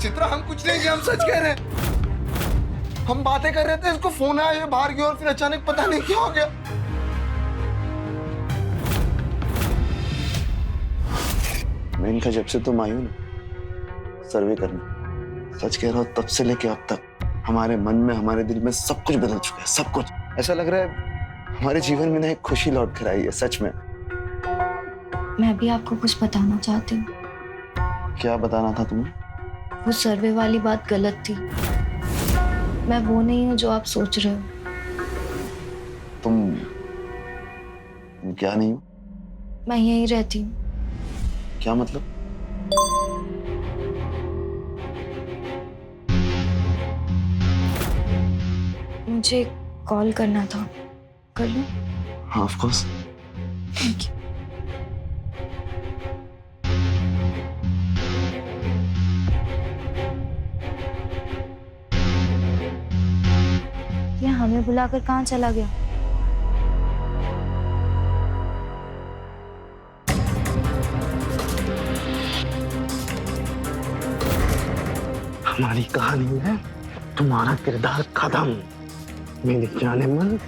चित्रा, हम कुछ नहीं किया, हम सच कह रहे हैं। हम बातें कर रहे थे, इसको फोन आया, ये बाहर गया और फिर अचानक पता नहीं क्या हो गया। मैं इनका जब से तुम आई हो ना सर्वे करने, सच कह रहा हूँ, तब से लेके अब तक हमारे मन में, हमारे दिल में सब कुछ बदल चुका है, सब कुछ। ऐसा लग रहा है हमारे जीवन में ना एक खुशी लौट कर आई है, सच में। मैं भी आपको कुछ बताना चाहती हूँ। क्या बताना था तुम्हें? वो सर्वे वाली बात गलत थी। मैं वो नहीं हूँ जो आप सोच रहे हो। तुम क्या नहीं हो? मैं यहीं रहती हूँ। क्या मतलब? मुझे कॉल करना था, कर लूं? हाँ, ऑफ कोर्स। Thank you. ये हमें बुलाकर कहाँ चला गया? हमारी कहानी में तुम्हारा किरदार खत्म, मेरे जाने मन।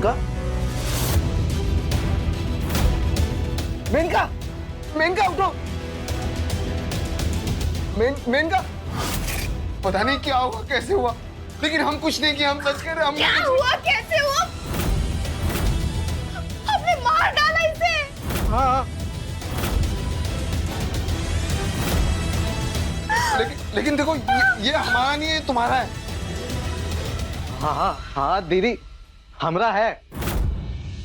मेनका, मेनका, मेनका उठो। मेनका, पता नहीं क्या हुआ, कैसे हुआ, लेकिन हम कुछ नहीं किया, हम सच कह रहे हैं, हम क्या हुआ, कैसे हुआ? हमने मार डाला इसे। हाँ, लेकिन देखो ये हमारा नहीं है, ये तुम्हारा है। हाँ हाँ हाँ दीदी, हमरा है।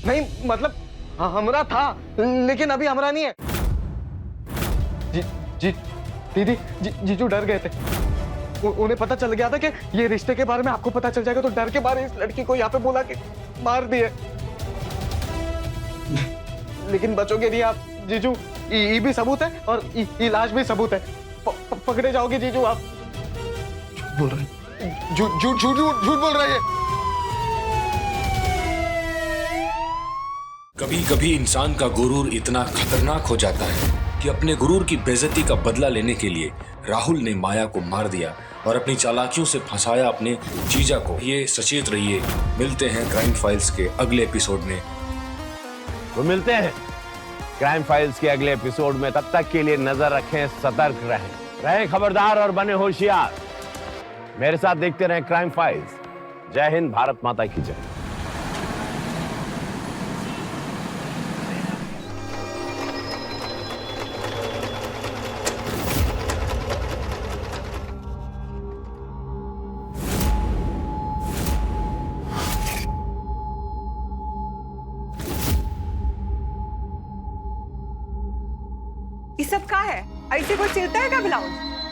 नहीं मतलब हमरा था, लेकिन अभी हमरा नहीं है। जी दीदी, जीजू डर गए थे। उन्हें पता चल गया था कि ये रिश्ते के बारे में आपको पता चल जाएगा, तो डर के बारे इस लड़की को यहाँ पे बोला कि मार दिए। लेकिन बचोगे नहीं आप जीजू, ये भी सबूत है और इलाज भी सबूत है। पकड़े जाओगे जीजू आप। बोल रहे हैं, झूठ बोल रहे हैं। कभी कभी इंसान का गुरूर इतना खतरनाक हो जाता है कि अपने गुरूर की बेइज्जती का बदला लेने के लिए राहुल ने माया को मार दिया और अपनी चालाकियों से फंसाया अपने जीजा को। ये सचेत रहिए, मिलते हैं क्राइम फाइल्स के अगले एपिसोड में। तो मिलते हैं क्राइम फाइल्स के अगले एपिसोड में। तब तक के लिए नजर रखें, सतर्क रहें खबरदार और बने होशियार। मेरे साथ देखते रहें क्राइम फाइल्स। जय हिंद, भारत माता की जय। ये सब का है? ऐसे कोई सिलता है का ब्लाउज?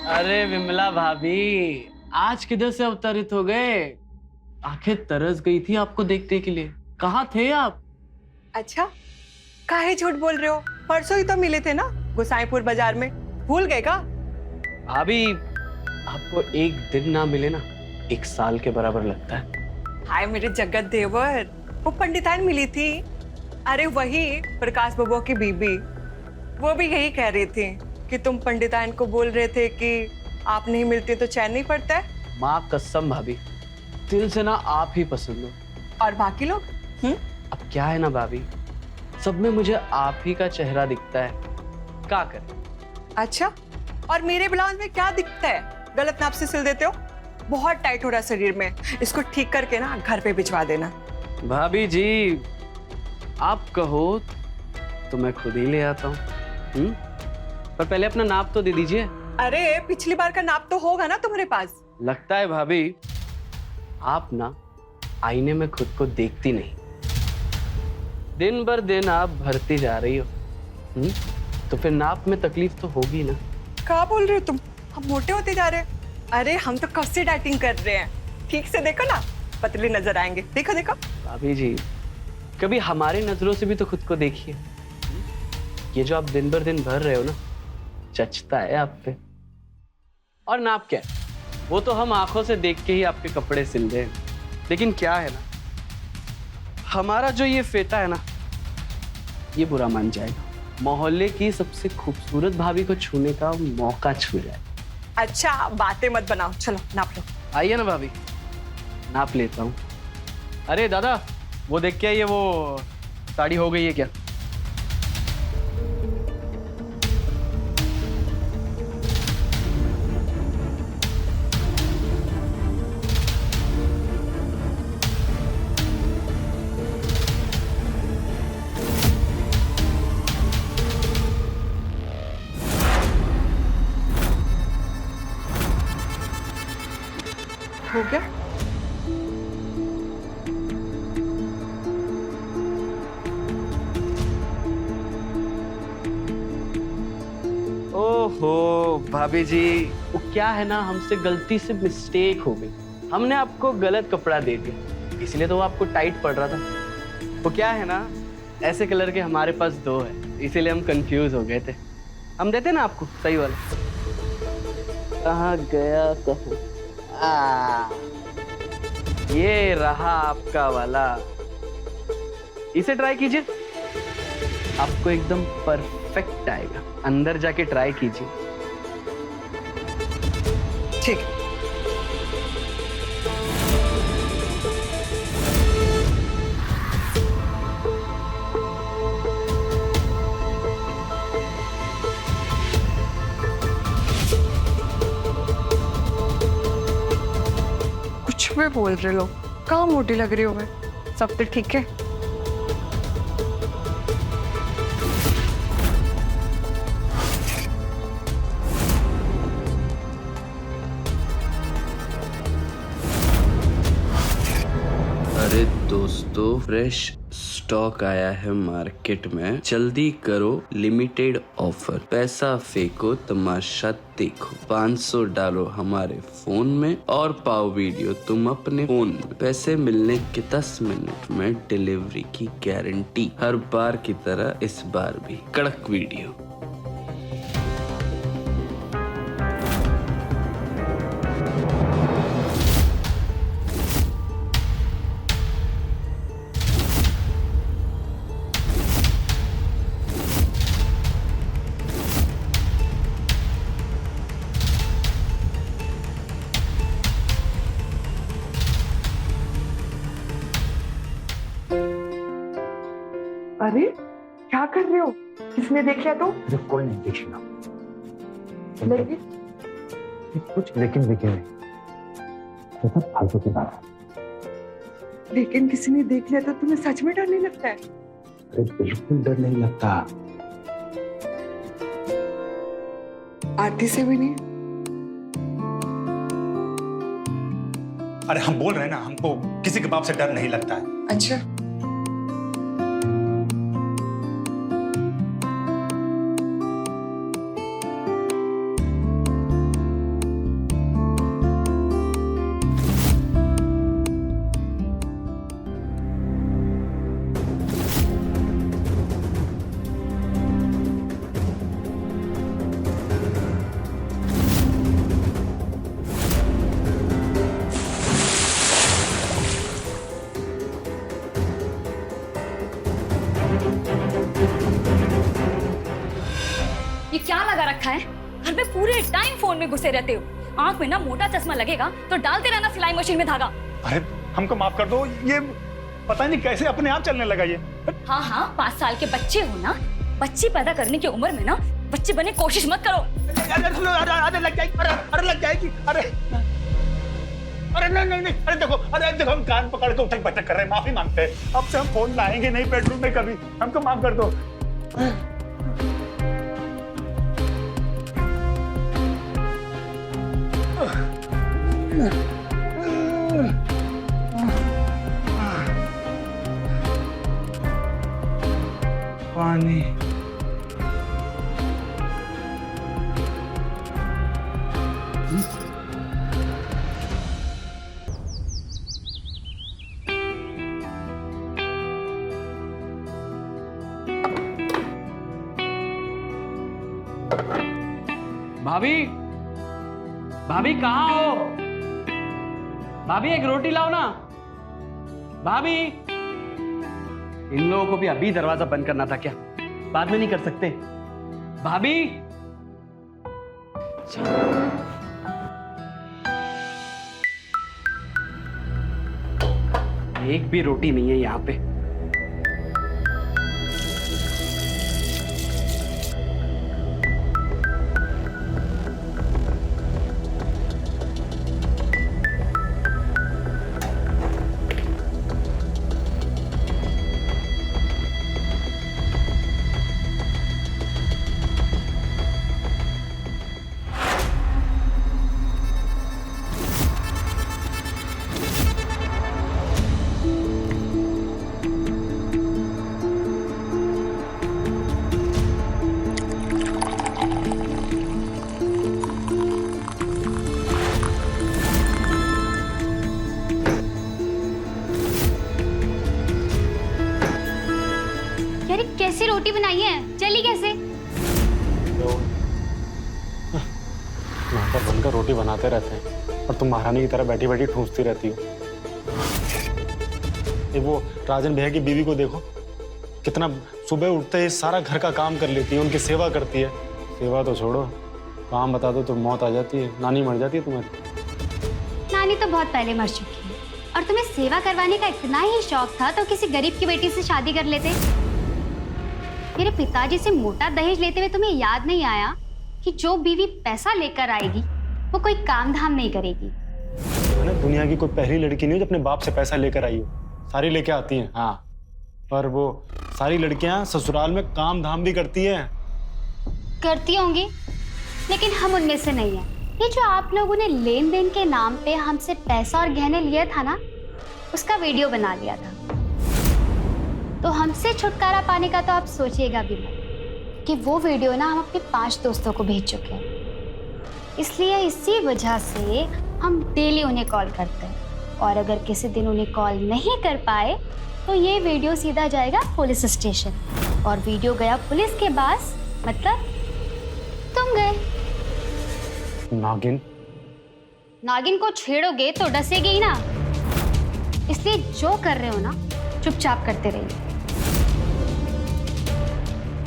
अरे विमला भाभी, आज किधर से अवतरित हो गए? आंखें तरस गई थी आपको देखने के लिए। कहाँ थे आप? अच्छा, काहे झूठ बोल रहे हो? परसों ही तो मिले थे ना गोसाईपुर बाजार में, भूल गए का? भाभी, आपको एक दिन ना मिले ना, एक साल के बराबर लगता है। हाय मेरे जगत देवर, वो पंडिताइन मिली थी। अरे वही प्रकाश बबुआ की बीबी, वो भी यही कह रही थी कि तुम पंडिताइन को बोल रहे थे कि आप नहीं मिलते तो चैन नहीं पड़ता है। माँ कसम भाभी, दिल से ना आप ही पसंद हो। और बाकी लोग? अब क्या है ना भाभी, सब में मुझे आप ही का चेहरा दिखता है। क्या करें? अच्छा, और मेरे ब्लाउज में क्या दिखता है? गलत नाप से सिल देते हो। बहुत टाइट हो रहा है शरीर में, इसको ठीक करके ना घर पे भिजवा देना। भाभी जी, आप कहो तो मैं खुद ही ले आता हूँ। पर पहले अपना नाप तो दे दीजिए। अरे पिछली बार का नाप तो होगा ना तुम्हारे पास। लगता है भाभी आप ना आईने में खुद को देखती नहीं। दिन भर दिन आप भरती जा रही हो, तो फिर नाप में तकलीफ तो होगी ना। क्या बोल रहे हो तुम? हम मोटे होते जा रहे हैं? अरे हम तो कब से डाइटिंग कर रहे हैं। ठीक से देखो ना, पतले नजर आएंगे। देखो देखो। भाभी जी, कभी हमारी नजरों से भी तो खुद को देखिए। ये जो आप दिन भर दिन भर रहे हो ना, जचता है आप पे। और नाप क्या है, वो तो हम आंखों से देख के ही आपके कपड़े सिल रहे हैं। लेकिन क्या है ना, हमारा जो ये फेटा है ना, ये बुरा मान जाएगा। मोहल्ले की सबसे खूबसूरत भाभी को छूने का मौका छू जाए। अच्छा बातें मत बनाओ, चलो नाप लो। आइए ना भाभी, नाप लेता हूँ। अरे दादा, वो देख के आइए, वो साड़ी हो गई है क्या? हो गया? ओहो भाभी जी, वो क्या है ना, हमसे गलती से मिस्टेक हो गई। हमने आपको गलत कपड़ा दे दिया, इसलिए तो वो आपको टाइट पड़ रहा था। वो क्या है ना, ऐसे कलर के हमारे पास दो है, इसीलिए हम कंफ्यूज हो गए थे। हम देते ना आपको सही वाला। कहाँ गया कहाँ? ये रहा आपका वाला। इसे ट्राई कीजिए, आपको एकदम परफेक्ट आएगा। अंदर जाके ट्राई कीजिए। ठीक है। भी बोल रहे लोग, कहाँ मोटी लग रही हो मैं? सब तो ठीक है। अरे दोस्तों, फ्रेश स्टॉक आया है मार्केट में, जल्दी करो, लिमिटेड ऑफर। पैसा फेंको, तमाशा देखो। 500 डालो हमारे फोन में और पाओ वीडियो तुम अपने फोन में। पैसे मिलने के 10 मिनट में डिलीवरी की गारंटी। हर बार की तरह इस बार भी कड़क वीडियो। अरे क्या कर रहे हो? किसने देख लिया तो? मुझे कोई नहीं देखेगा। लेकिन कुछ लेकिन नहीं, फालतू की बात है। लेकिन किसी ने देख लिया तो तुम्हें सच में डर नहीं लगता है? अरे बिल्कुल डर नहीं लगता। आरती से भी नहीं? अरे हम बोल रहे हैं ना, हमको किसी के बाप से डर नहीं लगता है। अच्छा, ये क्या लगा रखा है? घर में पूरे टाइम फोन में घुसे रहते हो। आंख में ना मोटा चश्मा लगेगा तो डालते रहना सिलाई मशीन में धागा। अरे हमको माफ कर दो, ये पता नहीं कैसे अपने आप चलने लगा ये। हाँ हाँ, 5 साल के बच्चे हो ना, बच्ची पैदा करने की उम्र में ना बच्चे बने कोशिश मत करो। अरे लग जाएगी, अरे लग जाएगी, अरे नहीं, अरे देखो हम कान पकड़ के उठक बैठक कर रहे हैं, माफी मांगते हैं। अब से हम फोन लाएंगे नहीं बेडरूम में कभी। हमको माफ कर दो। पानी। भाभी, भाभी कहाँ हो? भाभी एक रोटी लाओ ना। भाभी, इन लोगों को भी अभी दरवाजा बंद करना था क्या? बाद में नहीं कर सकते? भाभी, एक भी रोटी नहीं है यहाँ पे। यार ये कैसी रोटी बनाई है, चली कैसे? नाटक बनकर रोटी बनाते रहते हैं और तुम महारानी की तरह बैठी बैठी ठूंसती रहती हो। ये वो राजन भैया की बीवी को देखो, कितना सुबह उठते ही सारा घर का काम कर लेती है, उनकी सेवा करती है। सेवा तो छोड़ो, काम बता दो तो मौत आ जाती है, नानी मर जाती है तुम्हारी। नानी तो बहुत पहले मर चुकी है, और तुम्हें सेवा करवाने का इतना ही शौक था तो किसी गरीब की बेटी से शादी कर लेते। मेरे पिताजी से मोटा दहेज लेते हुए तुम्हें याद नहीं आया कि जो बीवी पैसा लेकर आएगी वो कोई काम धाम नहीं करेगी। ना दुनिया की कोई पहली लड़की नहीं हो जो अपने बाप से पैसा लेकर आई हो। सारी लेके आती हैं, हाँ। पर वो सारी लड़कियां ससुराल में काम धाम भी करती हैं। करती होंगी, लेकिन हम उनमें से नहीं हैं। ये जो आप लोगों ने लेन देन के नाम पे हमसे पैसा और गहने लिए था ना, उसका वीडियो बना लिया था। तो हमसे छुटकारा पाने का तो आप सोचिएगा भी मत कि वो वीडियो ना हम अपने 5 दोस्तों को भेज चुके हैं। इसलिए इसी वजह से हम डेली उन्हें कॉल करते हैं, और अगर किसी दिन उन्हें कॉल नहीं कर पाए तो ये वीडियो सीधा जाएगा पुलिस स्टेशन, और वीडियो गया पुलिस के पास, मतलब तुम गए। नागिन? नागिन को छेड़ोगे तो डसेगी ही ना, इसलिए जो कर रहे हो ना चुपचाप करते रहिए।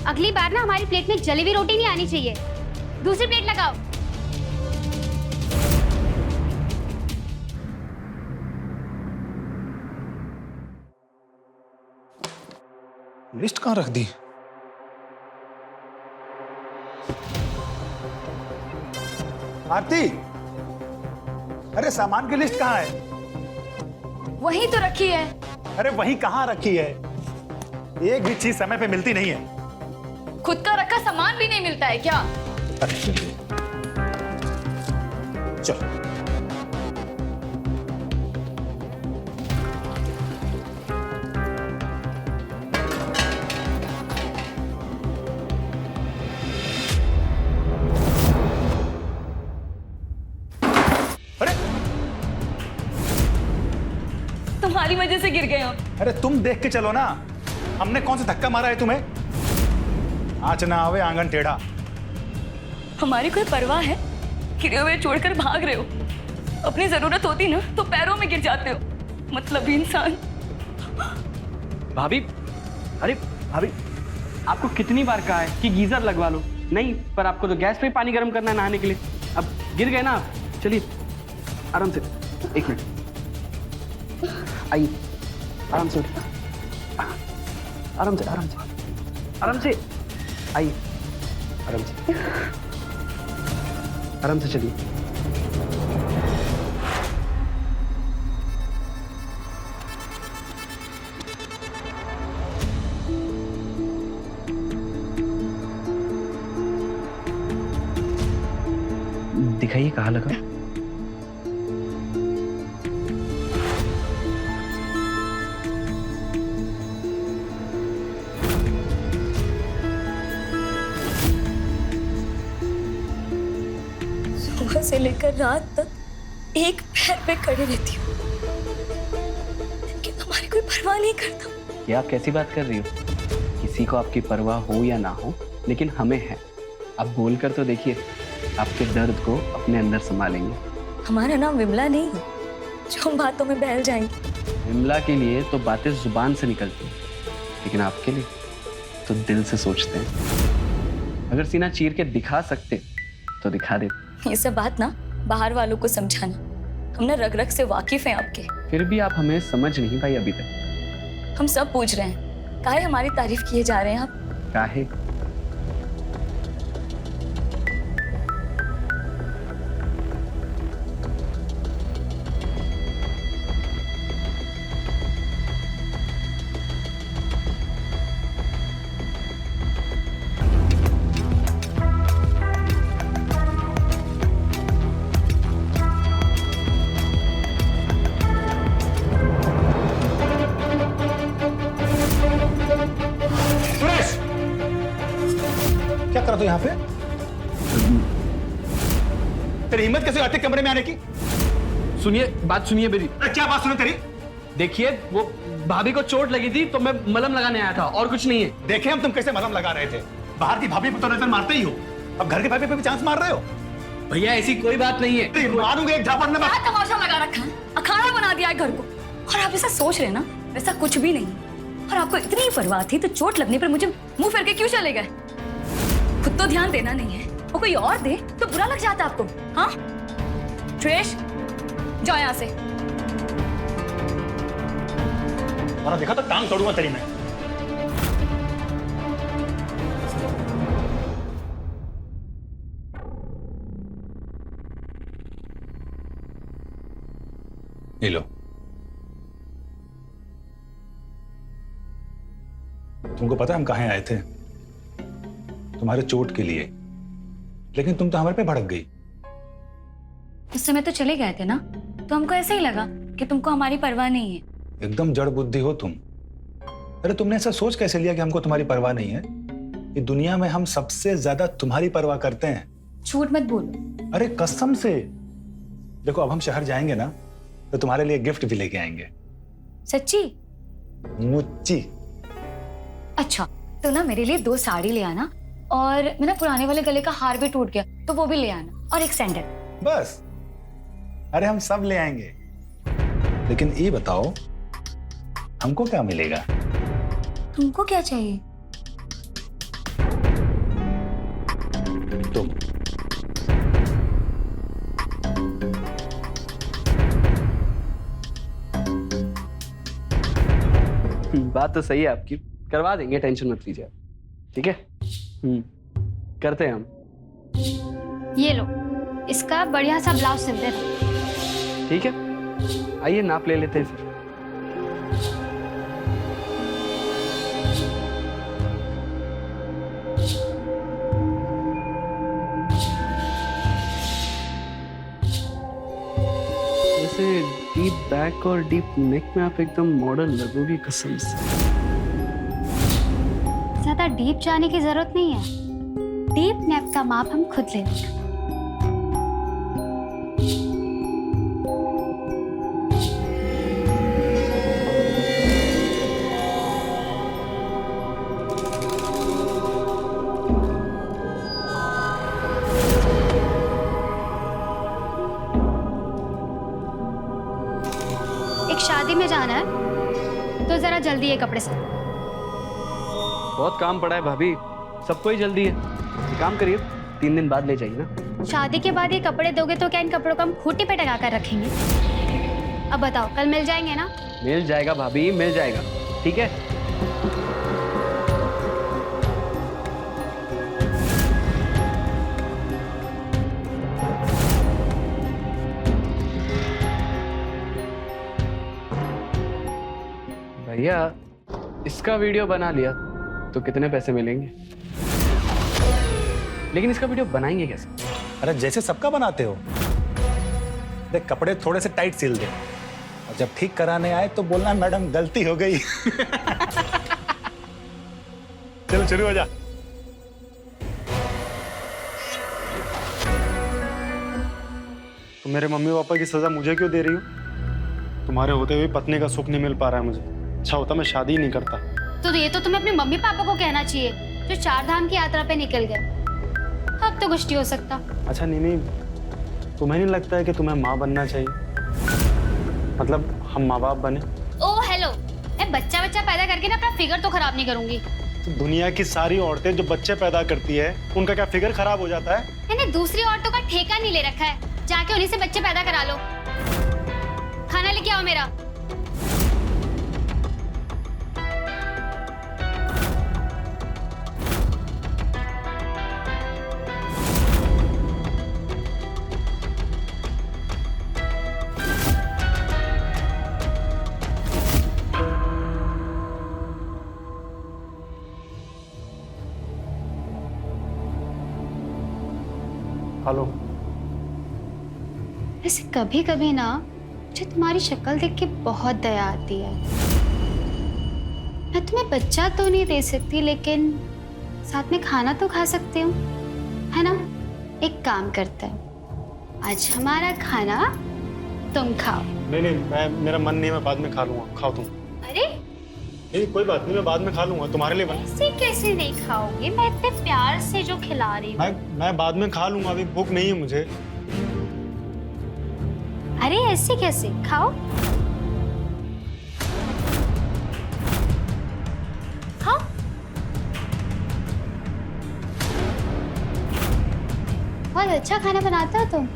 अगली बार ना हमारी प्लेट में जली हुई रोटी नहीं आनी चाहिए, दूसरी प्लेट लगाओ। लिस्ट कहाँ रख दी? आरती, अरे सामान की लिस्ट कहाँ है? वही तो रखी है। अरे वही कहाँ रखी है? एक भी चीज समय पे मिलती नहीं है। खुद का रखा सामान भी नहीं मिलता है क्या? अरे चलो। तुम्हारी वजह से गिर गए हो। अरे तुम देख के चलो ना, हमने कौन सा धक्का मारा है तुम्हें? आँच ना आवे आंगन टेढ़ा। हमारी कोई परवाह है? गिरे हुए छोड़कर भाग रहे हो। अपनी जरूरत होती ना तो पैरों में गिर जाते हो, मतलब इंसान। भाभी, अरे भाभी, आपको कितनी बार कहा है कि गीजर लगवा लो? नहीं, पर आपको तो गैस पे पानी गर्म करना है नहाने के लिए। अब गिर गए ना आप, चलिए आराम से, 1 मिनट, आइए आराम से, आराम से, आराम से, आराम से, आइए आराम से, आराम से चलिए। दिखाइए कहाँ लगा। सुबह से लेकर रात तक एक पैर पे खड़ी रहती हूँ, लेकिन हमारी कोई परवाह नहीं करता। ये आप कैसी बात कर रही हो? किसी को आपकी परवाह हो या ना हो, लेकिन हमें है। आप बोल कर तो देखिए, आपके दर्द को अपने अंदर संभालेंगे। हमारा नाम विमला नहीं है जो हम बातों में बहल जाएंगे। विमला के लिए तो बातें जुबान से निकलती हैं, लेकिन आपके लिए तो दिल से सोचते हैं। अगर सीना चीर के दिखा सकते तो दिखा दे। ये सब बात ना बाहर वालों को समझाना, हम ना रग रग से वाकिफ हैं आपके। फिर भी आप हमें समझ नहीं पाई अभी तक। हम सब पूछ रहे हैं, काहे हमारी तारीफ किए जा रहे हैं आप? काहे? क्या कर रहा तू यहाँ पे? तेरी हिम्मत कैसे आती कमरे में आने की? सुनिए, बात सुनिए मेरी। अरे क्या बात सुनो तेरी? देखिए, वो भाभी को चोट लगी थी तो मैं मलहम लगाने आया था, और कुछ नहीं है। देखे हम तुम कैसे मलहम लगा रहे थे। बाहर की भाभी पे तो नजर मारते ही हो, अब घर के भाभी पे भी चांस मार रहे हो। भैया ऐसी कोई बात नहीं है। मारूंगा एक झापड़ में। क्या तमाशा लगा रखा है? अखाड़ा बना दिया है घर को। और आप ऐसा सोच रहे ना, वैसा कुछ भी नहीं। और आपको इतनी ही परवाह थी तो चोट लगने पर मुझे मुंह फेर के क्यों चले गए? खुद तो ध्यान देना नहीं है, वो कोई और दे तो बुरा लग जाता आपको। हाँ ट्रेश, जाओ यहाँ से। और देखा तो टांग तोड़ूंगा तेरी मैं। ये लो। तुमको पता है हम कहाँ आए थे? तुम्हारे चोट के लिए, लेकिन तुम तो हमारे पे भड़क गई। उस समय तो चले गए थे ना, तो हमको ऐसा ही लगा कि तुमको हमारी परवाह नहीं है। एकदम जड़ बुद्धि हो तुम। अरे तुमने ऐसा सोच कैसे लिया कि हमको तुम्हारी परवाह नहीं है? ये दुनिया में हम सबसे ज्यादा तुम्हारी परवाह करते हैं। झूठ मत बोलो। अरे कसम से। देखो अब हम शहर जाएंगे ना, तो तुम्हारे लिए गिफ्ट भी लेके आएंगे। सच्ची? मुच्ची। अच्छा, तो ना मेरे लिए 2 साड़ी ले आना, और मेरा पुराने वाले गले का हार भी टूट गया तो वो भी ले आना, और एक सैंडल। बस? अरे हम सब ले आएंगे, लेकिन ये बताओ हमको क्या मिलेगा? तुमको क्या चाहिए? तुम। बात तो सही है आपकी, करवा देंगे, टेंशन मत लीजिए। ठीक है, करते हैं हम। ये लो, इसका बढ़िया सा ब्लाउज सिल देना। ठीक है, आइए नाप ले लेते हैं फिर। वैसे डीप बैक और डीप नेक में आप एकदम मॉडर्न लगोगी, कसम से। ज्यादा डीप जाने की जरूरत नहीं है, डीप नेक का माप हम खुद ले लेंगे। एक शादी में जाना है तो जरा जल्दी ये कपड़े से। बहुत काम पड़ा है भाभी, सबको ही जल्दी है। एक काम करिए, 3 दिन बाद ले जाइए ना। शादी के बाद ये कपड़े दोगे तो क्या इन कपड़ों को हम खूंटी पे टंगा कर रखेंगे? अब बताओ, कल मिल जाएंगे ना? मिल जाएगा भाभी, मिल जाएगा। ठीक है, भैया इसका वीडियो बना लिया तो कितने पैसे मिलेंगे? लेकिन इसका वीडियो बनाएंगे कैसे? अरे जैसे सबका बनाते हो। देख कपड़े थोड़े से टाइट सिल दे, और जब ठीक कराने आए तो बोलना मैडम गलती हो गई। चलो शुरू हो जा। तो मेरे मम्मी पापा की सजा मुझे क्यों दे रही हो? तुम्हारे होते हुए पत्नी का सुख नहीं मिल पा रहा है मुझे। अच्छा होता मैं शादी ही नहीं करता। तो ये तो तुम्हें अपने मम्मी पापा को कहना चाहिए, जो 4 धाम की यात्रा पे निकल गए। अब तो कुछ नहीं हो सकता। अच्छा निमी, तुम्हें नहीं लगता है कि तुम्हें माँ बनना चाहिए? मतलब हम माँ बाप बने। ओ हेलो, मैं बच्चा पैदा करके ना अपना फिगर तो खराब नहीं करूंगी। तो दुनिया की सारी औरतें जो बच्चे पैदा करती है, उनका क्या फिगर खराब हो जाता है? मैंने दूसरी औरतों का ठेका नहीं ले रखा है, जाके उन्हीं से बच्चे पैदा करा लो। खाना लेके आओ मेरा। हेलो। ऐसे कभी कभी ना मुझे तुम्हारी शक्ल देख के बहुत दया आती है। मैं तुम्हें बच्चा तो नहीं दे सकती, लेकिन साथ में खाना तो खा सकती हूँ, है ना? एक काम करते हैं, आज हमारा खाना तुम खाओ। नहीं, मेरा मन नहीं, मैं बाद में खा लूंगा। खाओ तुम। अरे नहीं कोई बात नहीं, मैं बाद में खा लूंगा, तुम्हारे लिए बना। ऐसे कैसे नहीं खाओगे? मैं इतने प्यार से जो खिला रही हूँ। मैं बाद में खा लूंगा, अभी भूख नहीं है मुझे। अरे ऐसे कैसे? खाओ खाओ। बहुत अच्छा खाना बनाते हो तुम।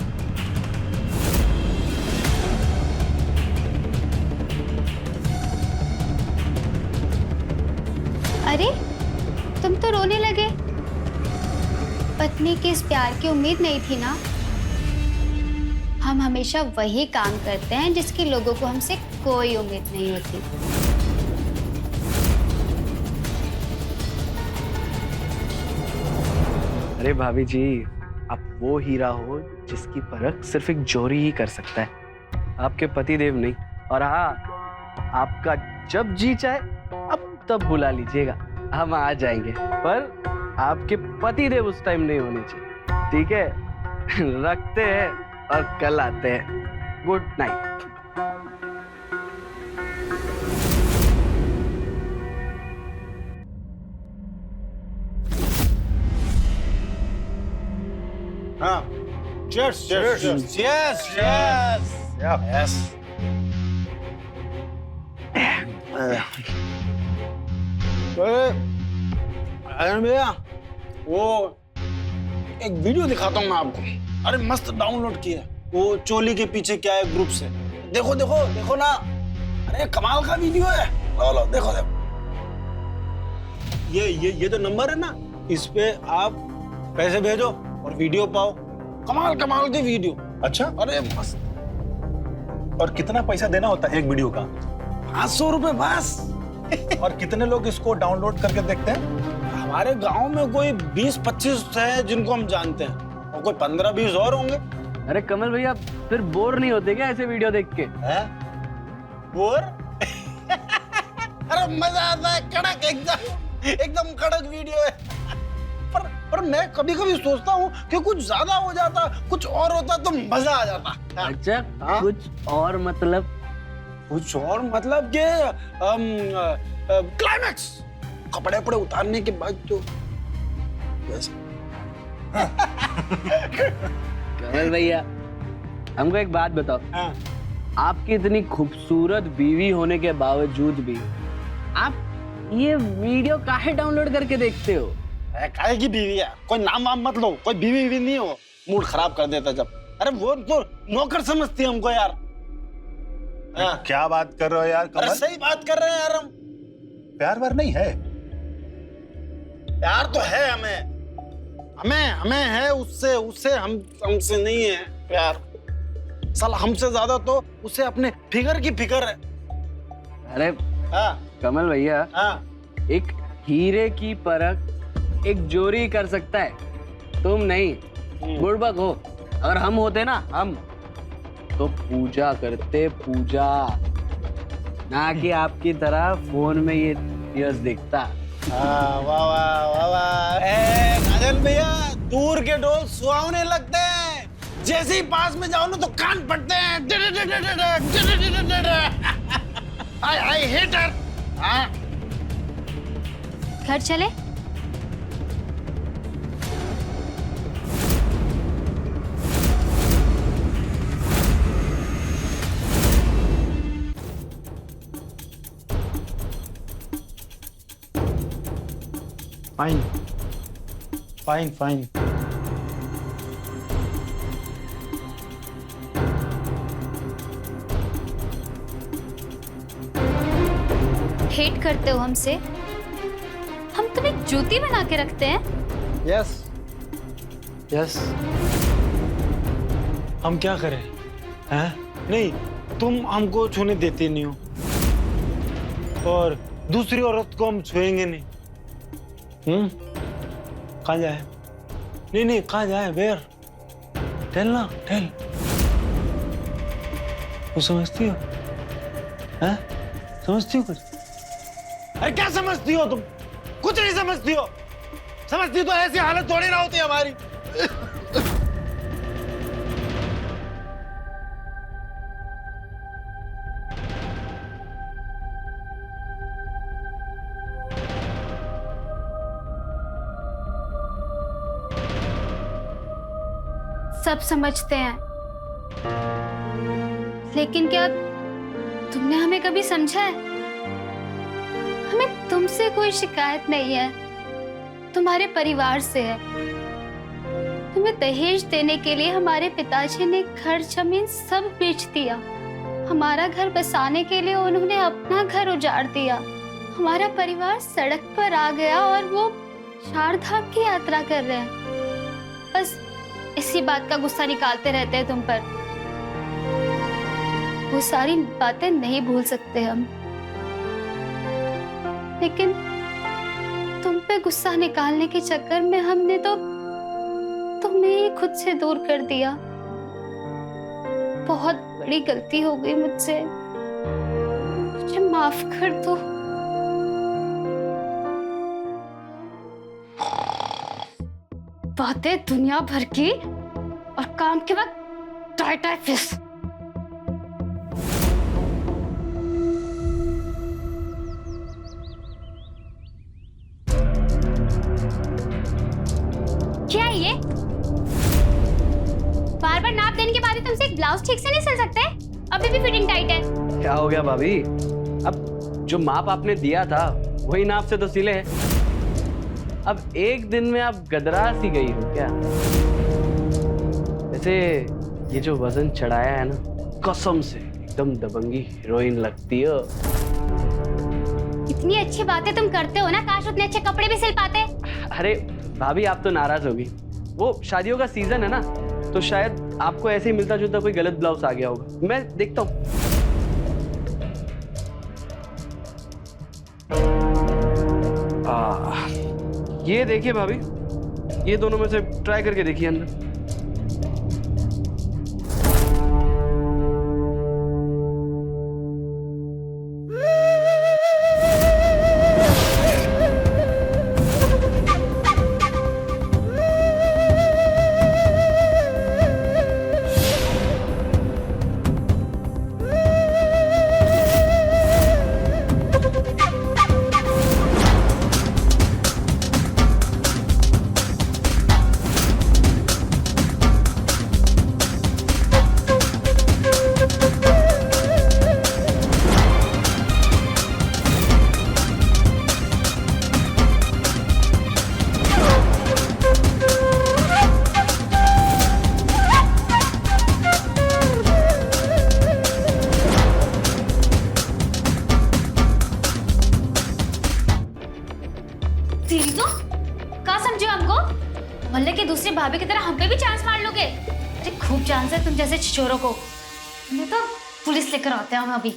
अरे तुम तो रोने लगे। पत्नी के इस प्यार की उम्मीद नहीं थी ना? हम हमेशा वही काम करते हैं जिसकी लोगों को हमसे कोई उम्मीद नहीं होती। अरे भाभी जी, आप वो हीरा हो जिसकी परख सिर्फ एक जोरी ही कर सकता है, आपके पतिदेव नहीं। और हाँ, आपका जब जी चाहे अब तब बुला लीजिएगा, हम आ जाएंगे। पर आपके पतिदेव उस टाइम नहीं होने चाहिए, ठीक है? रखते हैं और कल आते हैं। Good night. हाँ, cheers, cheers, cheers, yes, yes, yes. अरे भैया, वो एक वीडियो दिखाता हूँ मैं आपको। अरे मस्त डाउनलोड किया, वो चोली के पीछे क्या है ग्रुप से। देखो देखो देखो ना, अरे कमाल का वीडियो है। लो लो देखो देखो। ये जो नंबर है ना, इस पे आप पैसे भेजो और वीडियो पाओ। कमाल कमाल की वीडियो। अच्छा, अरे मस्त। और कितना पैसा देना होता है एक वीडियो का? 500 रुपए बस। और कितने लोग इसको डाउनलोड करके देखते हैं? हमारे गांव में कोई 20-25 है जिनको हम जानते हैं, और कोई 15-20 और होंगे। अरे कमल भैया, फिर बोर नहीं होते क्या ऐसे वीडियो देख के? हैं? बोर? अरे मजा आता है, कड़क एकदम कड़क वीडियो है। पर मैं कभी कभी सोचता हूँ कि कुछ ज्यादा हो जाता, कुछ और होता तो मजा आ जाता। अच्छा, हाँ? कुछ और मतलब? कुछ और मतलब कि क्लाइमैक्स, कपड़े वपड़े उतारने के बाद जो वैसे। कमल भैया, हमको एक बात बताओ। हाँ। आपकी इतनी खूबसूरत बीवी होने के बावजूद भी आप ये वीडियो काहे डाउनलोड करके देखते हो? काहे की बीवी है? कोई नाम वाम मत लो, कोई बीवी भी नहीं हो, मूड खराब कर देता जब। अरे वो तो नौकर समझती है हमको यार। क्या बात कर रहे हो यार अरे कमल? सही बात कर रहे हैं यार हम। प्यार वार नहीं है? प्यार तो है हमें है उससे हमसे नहीं है प्यार। साला हमसे ज्यादा तो उसे अपने फिगर की फिक्र है। अरे हाँ कमल भैया, हाँ। एक हीरे की परख एक जोरी कर सकता है, तुम नहीं। बुड़बक हो, अगर हम होते ना, हम तो पूजा करते, पूजा, ना कि आपकी तरह फोन में ये वीडियोस देखता। वाह वाह वाह वाह। नागन भैया, दूर के ढोल सुहावने लगते हैं, जैसे ही पास में जाओ ना तो कान फटते हैं। I hate her। घर चले? फाइन। हेट करते हो हमसे? हम तुम्हें जूती बना के रखते हैं? यस। हम क्या करें? हैं? नहीं, तुम हमको छूने देती नहीं हो, और दूसरी औरत को हम छुएंगे नहीं। कहाँ जाए? नहीं, कहाँ जाए? वेयर? टेल ना, टेल। वो समझती हो? हैं? समझती हो कुछ? अरे क्या समझती हो तुम? कुछ नहीं समझती हो। समझती तो ऐसी हालत थोड़ी ना होती हमारी। सब समझते हैं, लेकिन क्या तुमने हमें कभी समझा है? हमें तुमसे कोई शिकायत नहीं है, तुम्हारे परिवार से है। तुम्हें दहेज देने के लिए हमारे पिताजी ने घर जमीन सब बेच दिया। हमारा घर बसाने के लिए उन्होंने अपना घर उजाड़ दिया। हमारा परिवार सड़क पर आ गया और वो 4 धाम की यात्रा कर रहे हैं। बस इसी बात का गुस्सा निकालते रहते हैं तुम पर। वो सारी बातें नहीं भूल सकते हम, लेकिन तुम पे गुस्सा निकालने के चक्कर में हमने तो तुम्हें ही खुद से दूर कर दिया। बहुत बड़ी गलती हो गई मुझसे, मुझे माफ कर दो। बातें दुनिया भर की और काम के वक्त टाई टाई फिश। क्या है ये? बार बार नाप देने के बाद ही तुमसे एक ब्लाउज ठीक से नहीं सिल सकते? अभी भी फिटिंग टाइट है। क्या हो गया भाभी? अब जो माप आपने दिया था वही नाप से तो सिले हैं। अब एक दिन में आप गदरा सी गई हो क्या? वैसे ये जो वजन चढ़ाया है ना, कसम से एकदम दबंगी हीरोइन लगती है। इतनी अच्छी बातें तुम करते हो ना, काश उतने अच्छे कपड़े भी सिल पाते। अरे भाभी आप तो नाराज होगी, वो शादियों का सीजन है ना, तो शायद आपको ऐसे ही मिलता जुलता कोई गलत ब्लाउज आ गया होगा। मैं देखता हूँ। ये देखिए भाभी, ये दोनों में से ट्राई करके देखिए अंदर। मोहल्ले की दूसरी भाभी की तरह हम पे भी चांस मार लोगे? अरे खूब चांस है तुम जैसे छिछोरों को। मैं तो पुलिस लेकर आते हैं हम अभी।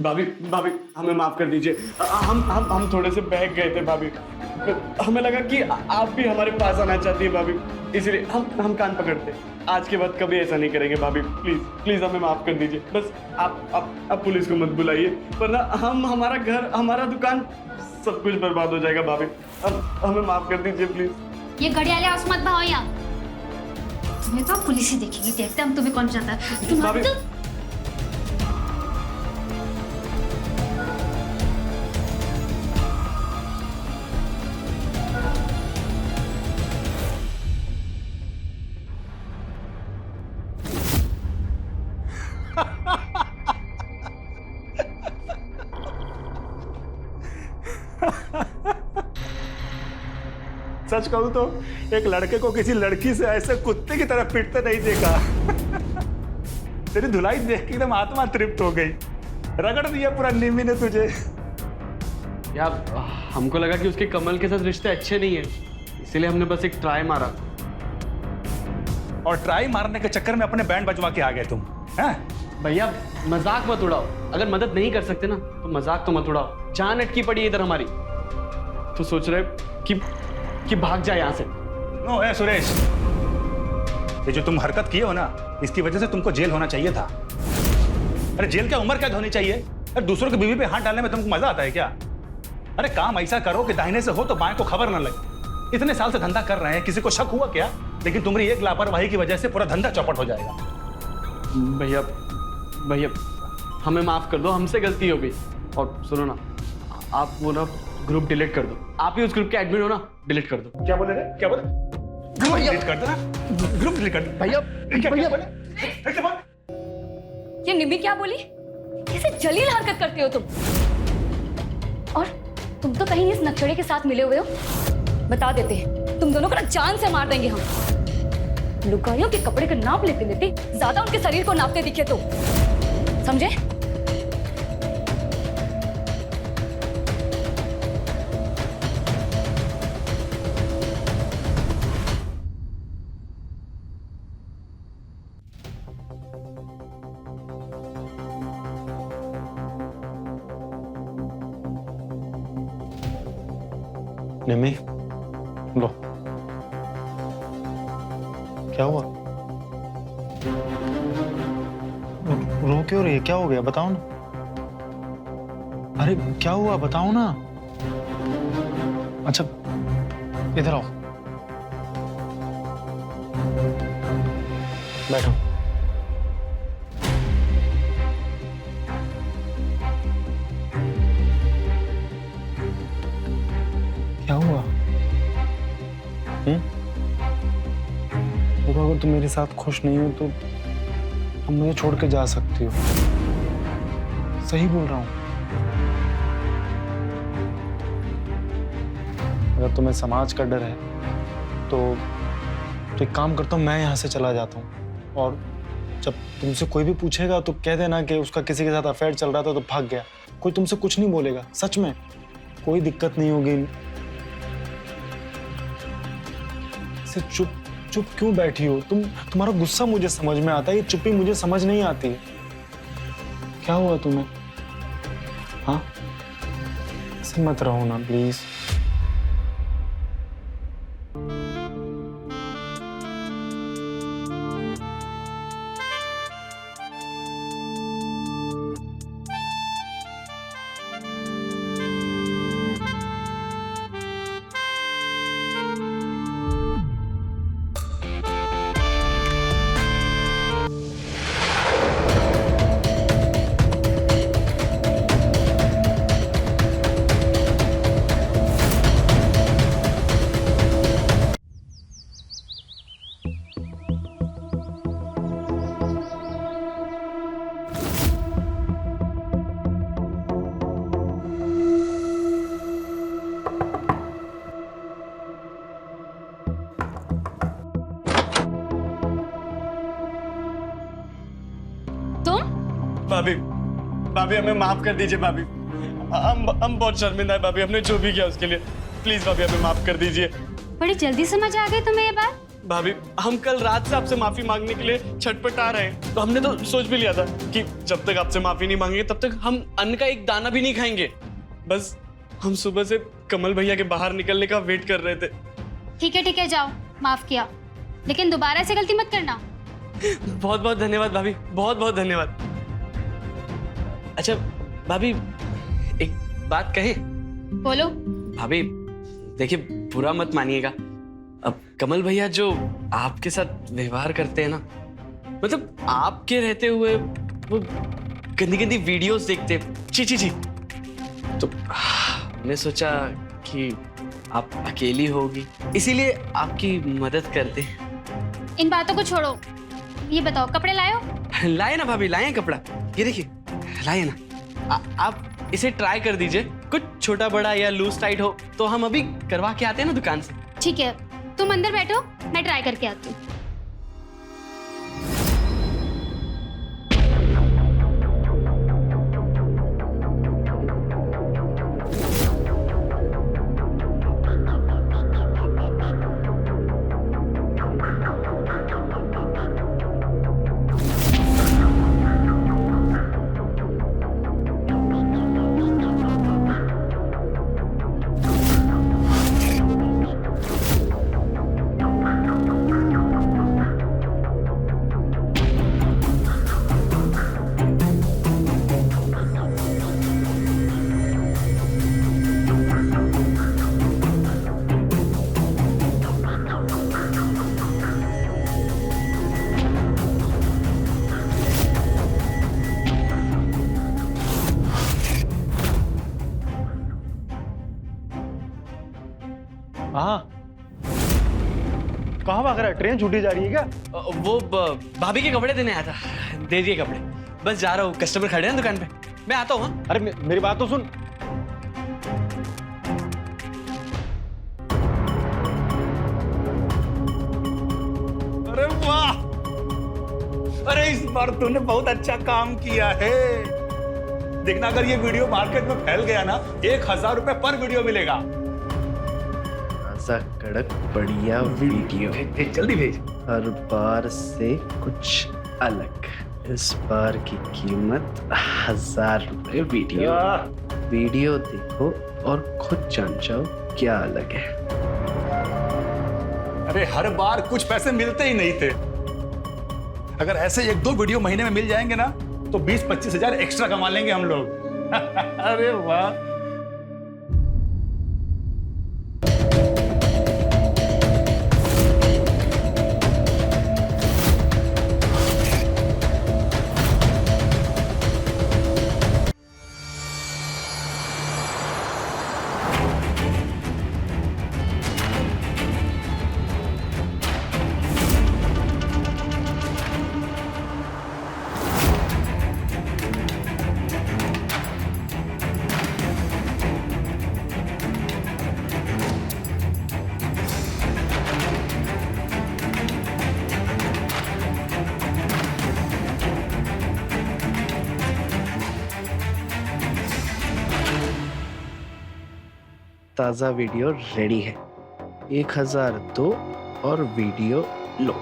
भाभी भाभी हमें माफ कर दीजिए, हम थोड़े से बहक गए थे भाभी। हमें लगा कि आप भी हमारे पास आना चाहती है भाभी, इसलिए हम कान पकड़ते। आज के बाद कभी ऐसा नहीं करेंगे भाभी, प्लीज प्लीज हमें माफ कर दीजिए। बस आप पुलिस को मत बुलाइए, वरना हमारा घर, हमारा दुकान, सब कुछ बर्बाद हो जाएगा भाभी। हमें माफ कर दीजिए प्लीज। ये घड़ियाले आवाज मत भाओ यहाँ, तुम्हें तो पुलिस ही देखेगी। देखते हम तुम्हें कौन चाहता है। तुम्हारी तो सच कहूं तो एक लड़के को किसी लड़की से ऐसे कुत्ते की तरह पीटते नहीं देखा। तेरी धुलाई देख के एकदम आत्मा तृप्त हो गई। रगड़ दिया पूरा निमी ने तुझे। यार हमको लगा कि उसके कमल के साथ रिश्ते अच्छे नहीं है, इसलिए हमने बस एक ट्राई मारा। और ट्राई मारने के चक्कर में अपने बैंड बजवा के आ गए तुम, हैं? भैया मजाक मत उड़ाओ, अगर मदद नहीं कर सकते ना तो मजाक तो मत उड़ाओ। जान अटकी पड़ी इधर हमारी, तो सोच रहे कि भाग जाए यहाँ से। नो है सुरेश, ये जो तुम हरकत किए हो ना, इसकी वजह से तुमको जेल होना चाहिए था। अरे जेल क्या उम्र कैद होनी चाहिए? अरे दूसरों की बीवी पे हाथ डालने में तुमको मजा आता है क्या? अरे काम ऐसा करो कि दाहिने से हो तो बाएं को खबर ना लगे। इतने साल से धंधा कर रहे हैं, किसी को शक हुआ क्या? लेकिन तुम्हारी एक लापरवाही की वजह से पूरा धंधा चौपट हो जाएगा। भैया हमें माफ कर दो, हमसे गलती हो गई। और सुनो ना, आप वो ना ग्रुप डिलीट कर दो। आप ही उस ग्रुप के एडमिन हो ना, डिलीट कर दो। क्या बोले रे? क्या बोले? ग्रुप डिलीट कर दो ना, ग्रुप डिलीट कर दो। भैया क्या बोले? फिर से बोल। ये निमी क्या बोली? कैसे जलील हरकत करते हो तुम? और तुम तो कहीं इस नक्शड़े के साथ मिले हुए हो। बता देते हैं, तुम दोनों को ना जान से मार देंगे हम। लुगाइयों के कपड़े का नाप लेते लेते ज्यादा उनके शरीर को नापते दिखे तो, समझे? निमी, लो। क्या हुआ? रो क्यों रही है? क्या हो गया? बताओ ना। अरे क्या हुआ? बताओ ना। अच्छा, इधर आओ, बैठो। क्या हुआ? देखो, अगर तुम मेरे साथ खुश नहीं हो तो तुम मुझे छोड़ के जा सकती हो। सही बोल रहा हूँ। अगर तुम्हें समाज का डर है तो एक काम करता हूँ, मैं यहाँ से चला जाता हूँ। और जब तुमसे कोई भी पूछेगा तो कह देना कि उसका किसी के साथ अफेयर चल रहा था तो भाग गया। कोई तुमसे कुछ नहीं बोलेगा, सच में कोई दिक्कत नहीं होगी। चुप चुप क्यों बैठी हो? तुम्हारा गुस्सा मुझे समझ में आता है, ये चुप्पी मुझे समझ नहीं आती है। क्या हुआ तुम्हें? हाँ, ऐसे मत रहो ना प्लीज। भाभी, भाभी हमें माफ कर दीजिए भाभी। हम बहुत शर्मिंदा है भाभी, हमने जो भी किया उसके लिए। प्लीज भाभी हमें माफ कर दीजिए। बड़ी जल्दी समझ आ गई तुम्हें ये बात? भाभी, हम कल रात से आपसे माफी मांगने के लिए छटपटा रहे हैं, तो हमने तो सोच भी लिया था कि जब तक आपसे माफी नहीं मांगेंगे तब तक हम अन्न का एक दाना भी नहीं खाएंगे। बस हम सुबह से कमल भैया के बाहर निकलने का वेट कर रहे थे। ठीक है, जाओ, माफ किया, लेकिन दोबारा से गलती मत करना। बहुत बहुत धन्यवाद भाभी, बहुत बहुत धन्यवाद। अच्छा भाभी, एक बात कहे? बोलो। भाभी देखिए, बुरा मत मानिएगा, अब कमल भैया जो आपके साथ व्यवहार करते हैं ना, मतलब आपके रहते हुए वो गंदी गंदी वीडियोस देखते, ची, तो हमने सोचा कि आप अकेली होगी, इसीलिए आपकी मदद करते। इन बातों को छोड़ो, ये बताओ, कपड़े लाए हो? लाए ना भाभी, लाए कपड़ा, ये देखिए लाए ना। आप इसे ट्राई कर दीजिए, कुछ छोटा बड़ा या लूज टाइट हो तो हम अभी करवा के आते हैं ना दुकान से। ठीक है, तुम अंदर बैठो, मैं ट्राई करके आती हूँ। हाँ, कहाँ भाग रहा है? ट्रेन छूटी जा रही है क्या? वो भाभी के कपड़े देने आया था, दे दिए कपड़े, बस जा रहा हूँ, कस्टमर खड़े हैं दुकान पे, मैं आता हूँ। अरे मेरी बात तो सुन। अरे वाह, अरे इस बार तूने बहुत अच्छा काम किया है। देखना, अगर ये वीडियो मार्केट में फैल गया ना, 1000 रुपए पर वीडियो मिलेगा। ऐसा कड़क बढ़िया वीडियो, जल्दी भेज। हर बार से कुछ अलग। इस बार की कीमत 1000 रुपए वीडियो। वीडियो देखो और खुद जान जाओ क्या अलग है। अरे हर बार कुछ पैसे मिलते ही नहीं थे। अगर ऐसे 1-2 वीडियो महीने में मिल जाएंगे ना तो 20-25 हजार एक्स्ट्रा कमा लेंगे हम लोग। अरे वाह। ताजा वीडियो रेडी है। 1000 दो और वीडियो लो।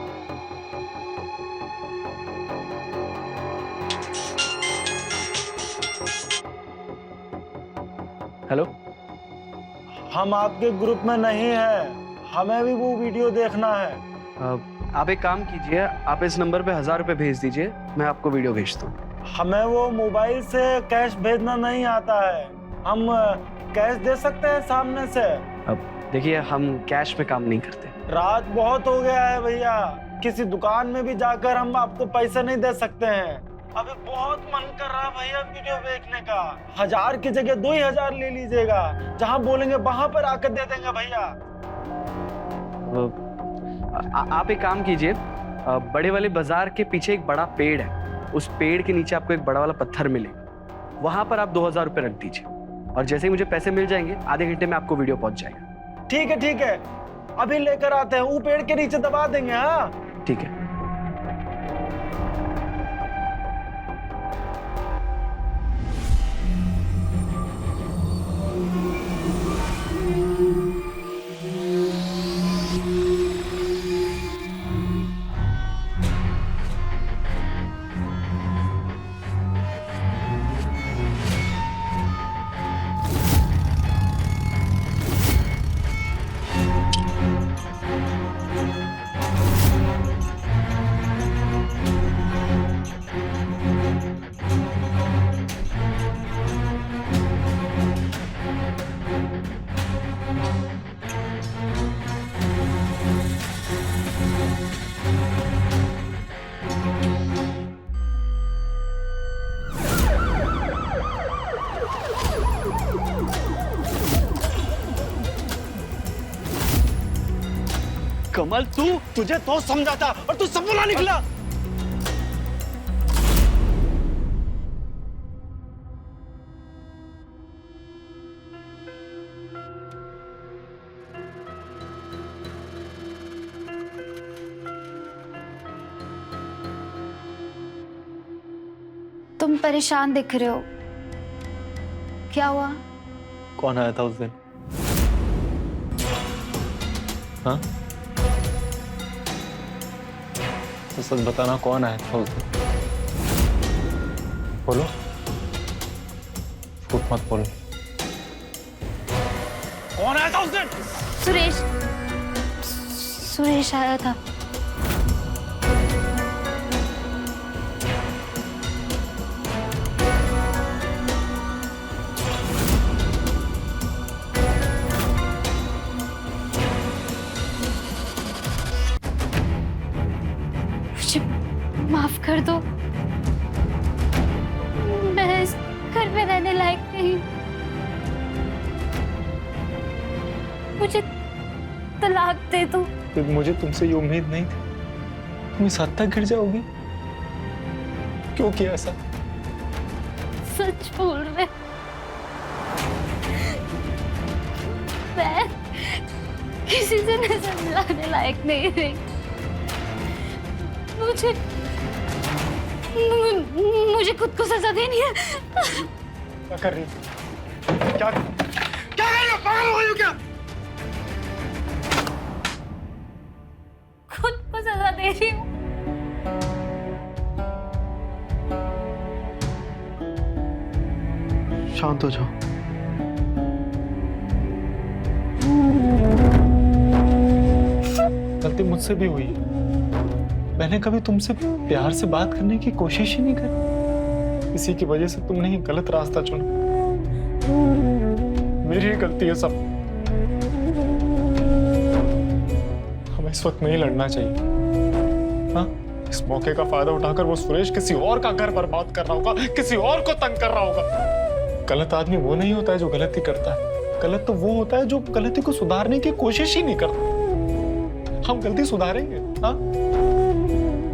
हेलो, हम आपके ग्रुप में नहीं है, हमें भी वो वीडियो देखना है। आप एक काम कीजिए, आप इस नंबर पे 1000 रुपए भेज दीजिए, मैं आपको वीडियो भेजता हूँ। हमें वो मोबाइल से कैश भेजना नहीं आता है, हम कैश दे सकते हैं सामने से? अब देखिए, हम कैश में काम नहीं करते। रात बहुत हो गया है भैया, किसी दुकान में भी जाकर हम आपको पैसे नहीं दे सकते हैं। अभी बहुत मन कर रहा है भैया वीडियो देखने का। 1000 की जगह 2000 ले लीजिएगा, जहाँ बोलेंगे वहां पर आकर दे देंगे भैया। आप एक काम कीजिए, बड़े वाले बाजार के पीछे एक बड़ा पेड़ है, उस पेड़ के नीचे आपको एक बड़ा वाला पत्थर मिलेगा, वहां पर आप 2000 रुपए रख दीजिए और जैसे ही मुझे पैसे मिल जाएंगे आधे घंटे में आपको वीडियो पहुंच जाएगा। ठीक है, अभी लेकर आते हैं, वो पेड़ के नीचे दबा देंगे। हाँ ठीक है। कमल, तुझे तो समझा था और तू सब बोला निकला। तुम परेशान दिख रहे हो, क्या हुआ? कौन आया था उस दिन? हाँ, तो सच बताना, कौन आया था उस दिन? बोलो, झूठ मत बोलो। कौन आया था उस दिन? सुरेश आया था। माफ कर दो, मैं इस घर में रहने लायक नहीं। मुझे तलाक दे दो। मुझे तुमसे ये उम्मीद नहीं थी, तुम इस हद तक गिर जाओगी। क्यों किया ऐसा? सच बोल रहे, मैं किसी से नजर मिलाने लायक नहीं रही। मुझे खुद को सजा देनी है। क्या कर रही हो? क्या कर रही हो? पागल हो गई हो क्या? खुद को सजा दे रही हूँ। शांत हो जाओ। गलती मुझसे भी हुई है। मैंने कभी तुमसे प्यार से बात करने की कोशिश ही नहीं करी। इसी की वजह से तुमने ही गलत रास्ता चुना। मेरी ही गलती है सब। हमें इस वक्त नहीं लड़ना चाहिए। हाँ, इस मौके का फायदा उठाकर वो सुरेश किसी और का घर बर्बाद कर रहा होगा, किसी और को तंग कर रहा होगा। गलत आदमी वो नहीं होता है जो गलती करता है। गलत तो वो होता है जो गलती को सुधारने की कोशिश ही नहीं करता। हम गलती सुधारेंगे। हाँ,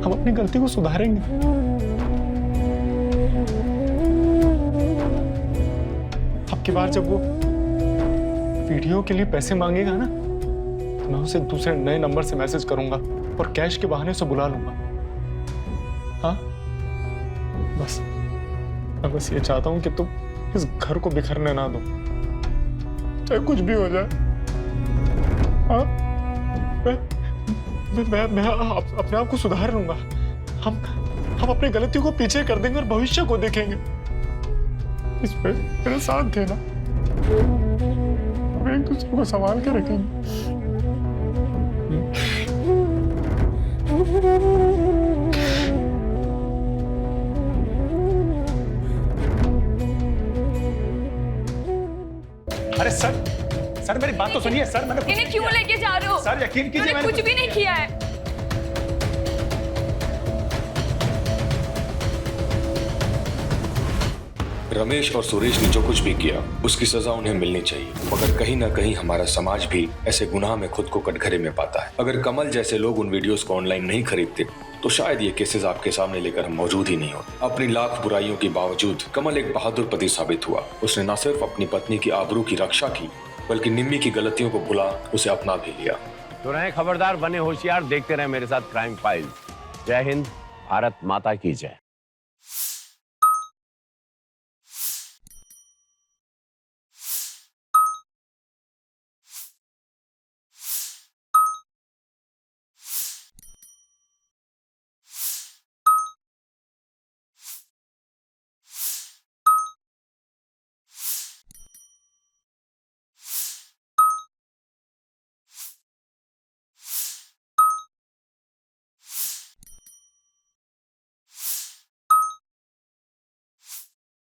हम अपनी गलती को सुधारेंगे। अब की बार जब वो वीडियो के लिए पैसे मांगेगा ना, तो मैं उसे दूसरे नए नंबर से मैसेज करूंगा और कैश के बहाने से बुला लूंगा। हाँ, बस मैं बस ये चाहता हूं कि तुम इस घर को बिखरने ना दो, चाहे कुछ भी हो जाए। हाँ, मैं अपने आप को सुधार लूंगा। हम अपनी गलतियों को पीछे कर देंगे और भविष्य को देखेंगे। इस पे मेरा साथ देना। हम एक दूसरे को संभाल के रखेंगे। अरे सर मेरी बात तो सुनिए सर। मैंने इन्हें क्यों लेके जा रहे हो? सर यकीन कीजिए, मैंने कुछ भी नहीं किया है। रमेश और सुरेश ने जो कुछ भी किया उसकी सजा उन्हें मिलनी चाहिए, मगर कहीं ना कहीं हमारा समाज भी ऐसे गुनाह में खुद को कटघरे में पाता है। अगर कमल जैसे लोग उन वीडियोस को ऑनलाइन नहीं खरीदते तो शायद ये केसेस आपके सामने लेकर हम मौजूद ही नहीं होते। अपनी लाख बुराइयों के बावजूद कमल एक बहादुर पति साबित हुआ। उसने न सिर्फ अपनी पत्नी की आबरू की रक्षा की, बल्कि निम्मी की गलतियों को भुला उसे अपना भी लिया। तो रहें खबरदार, बने होशियार, देखते रहे मेरे साथ क्राइम फाइल्स। जय हिंद, भारत माता की जय।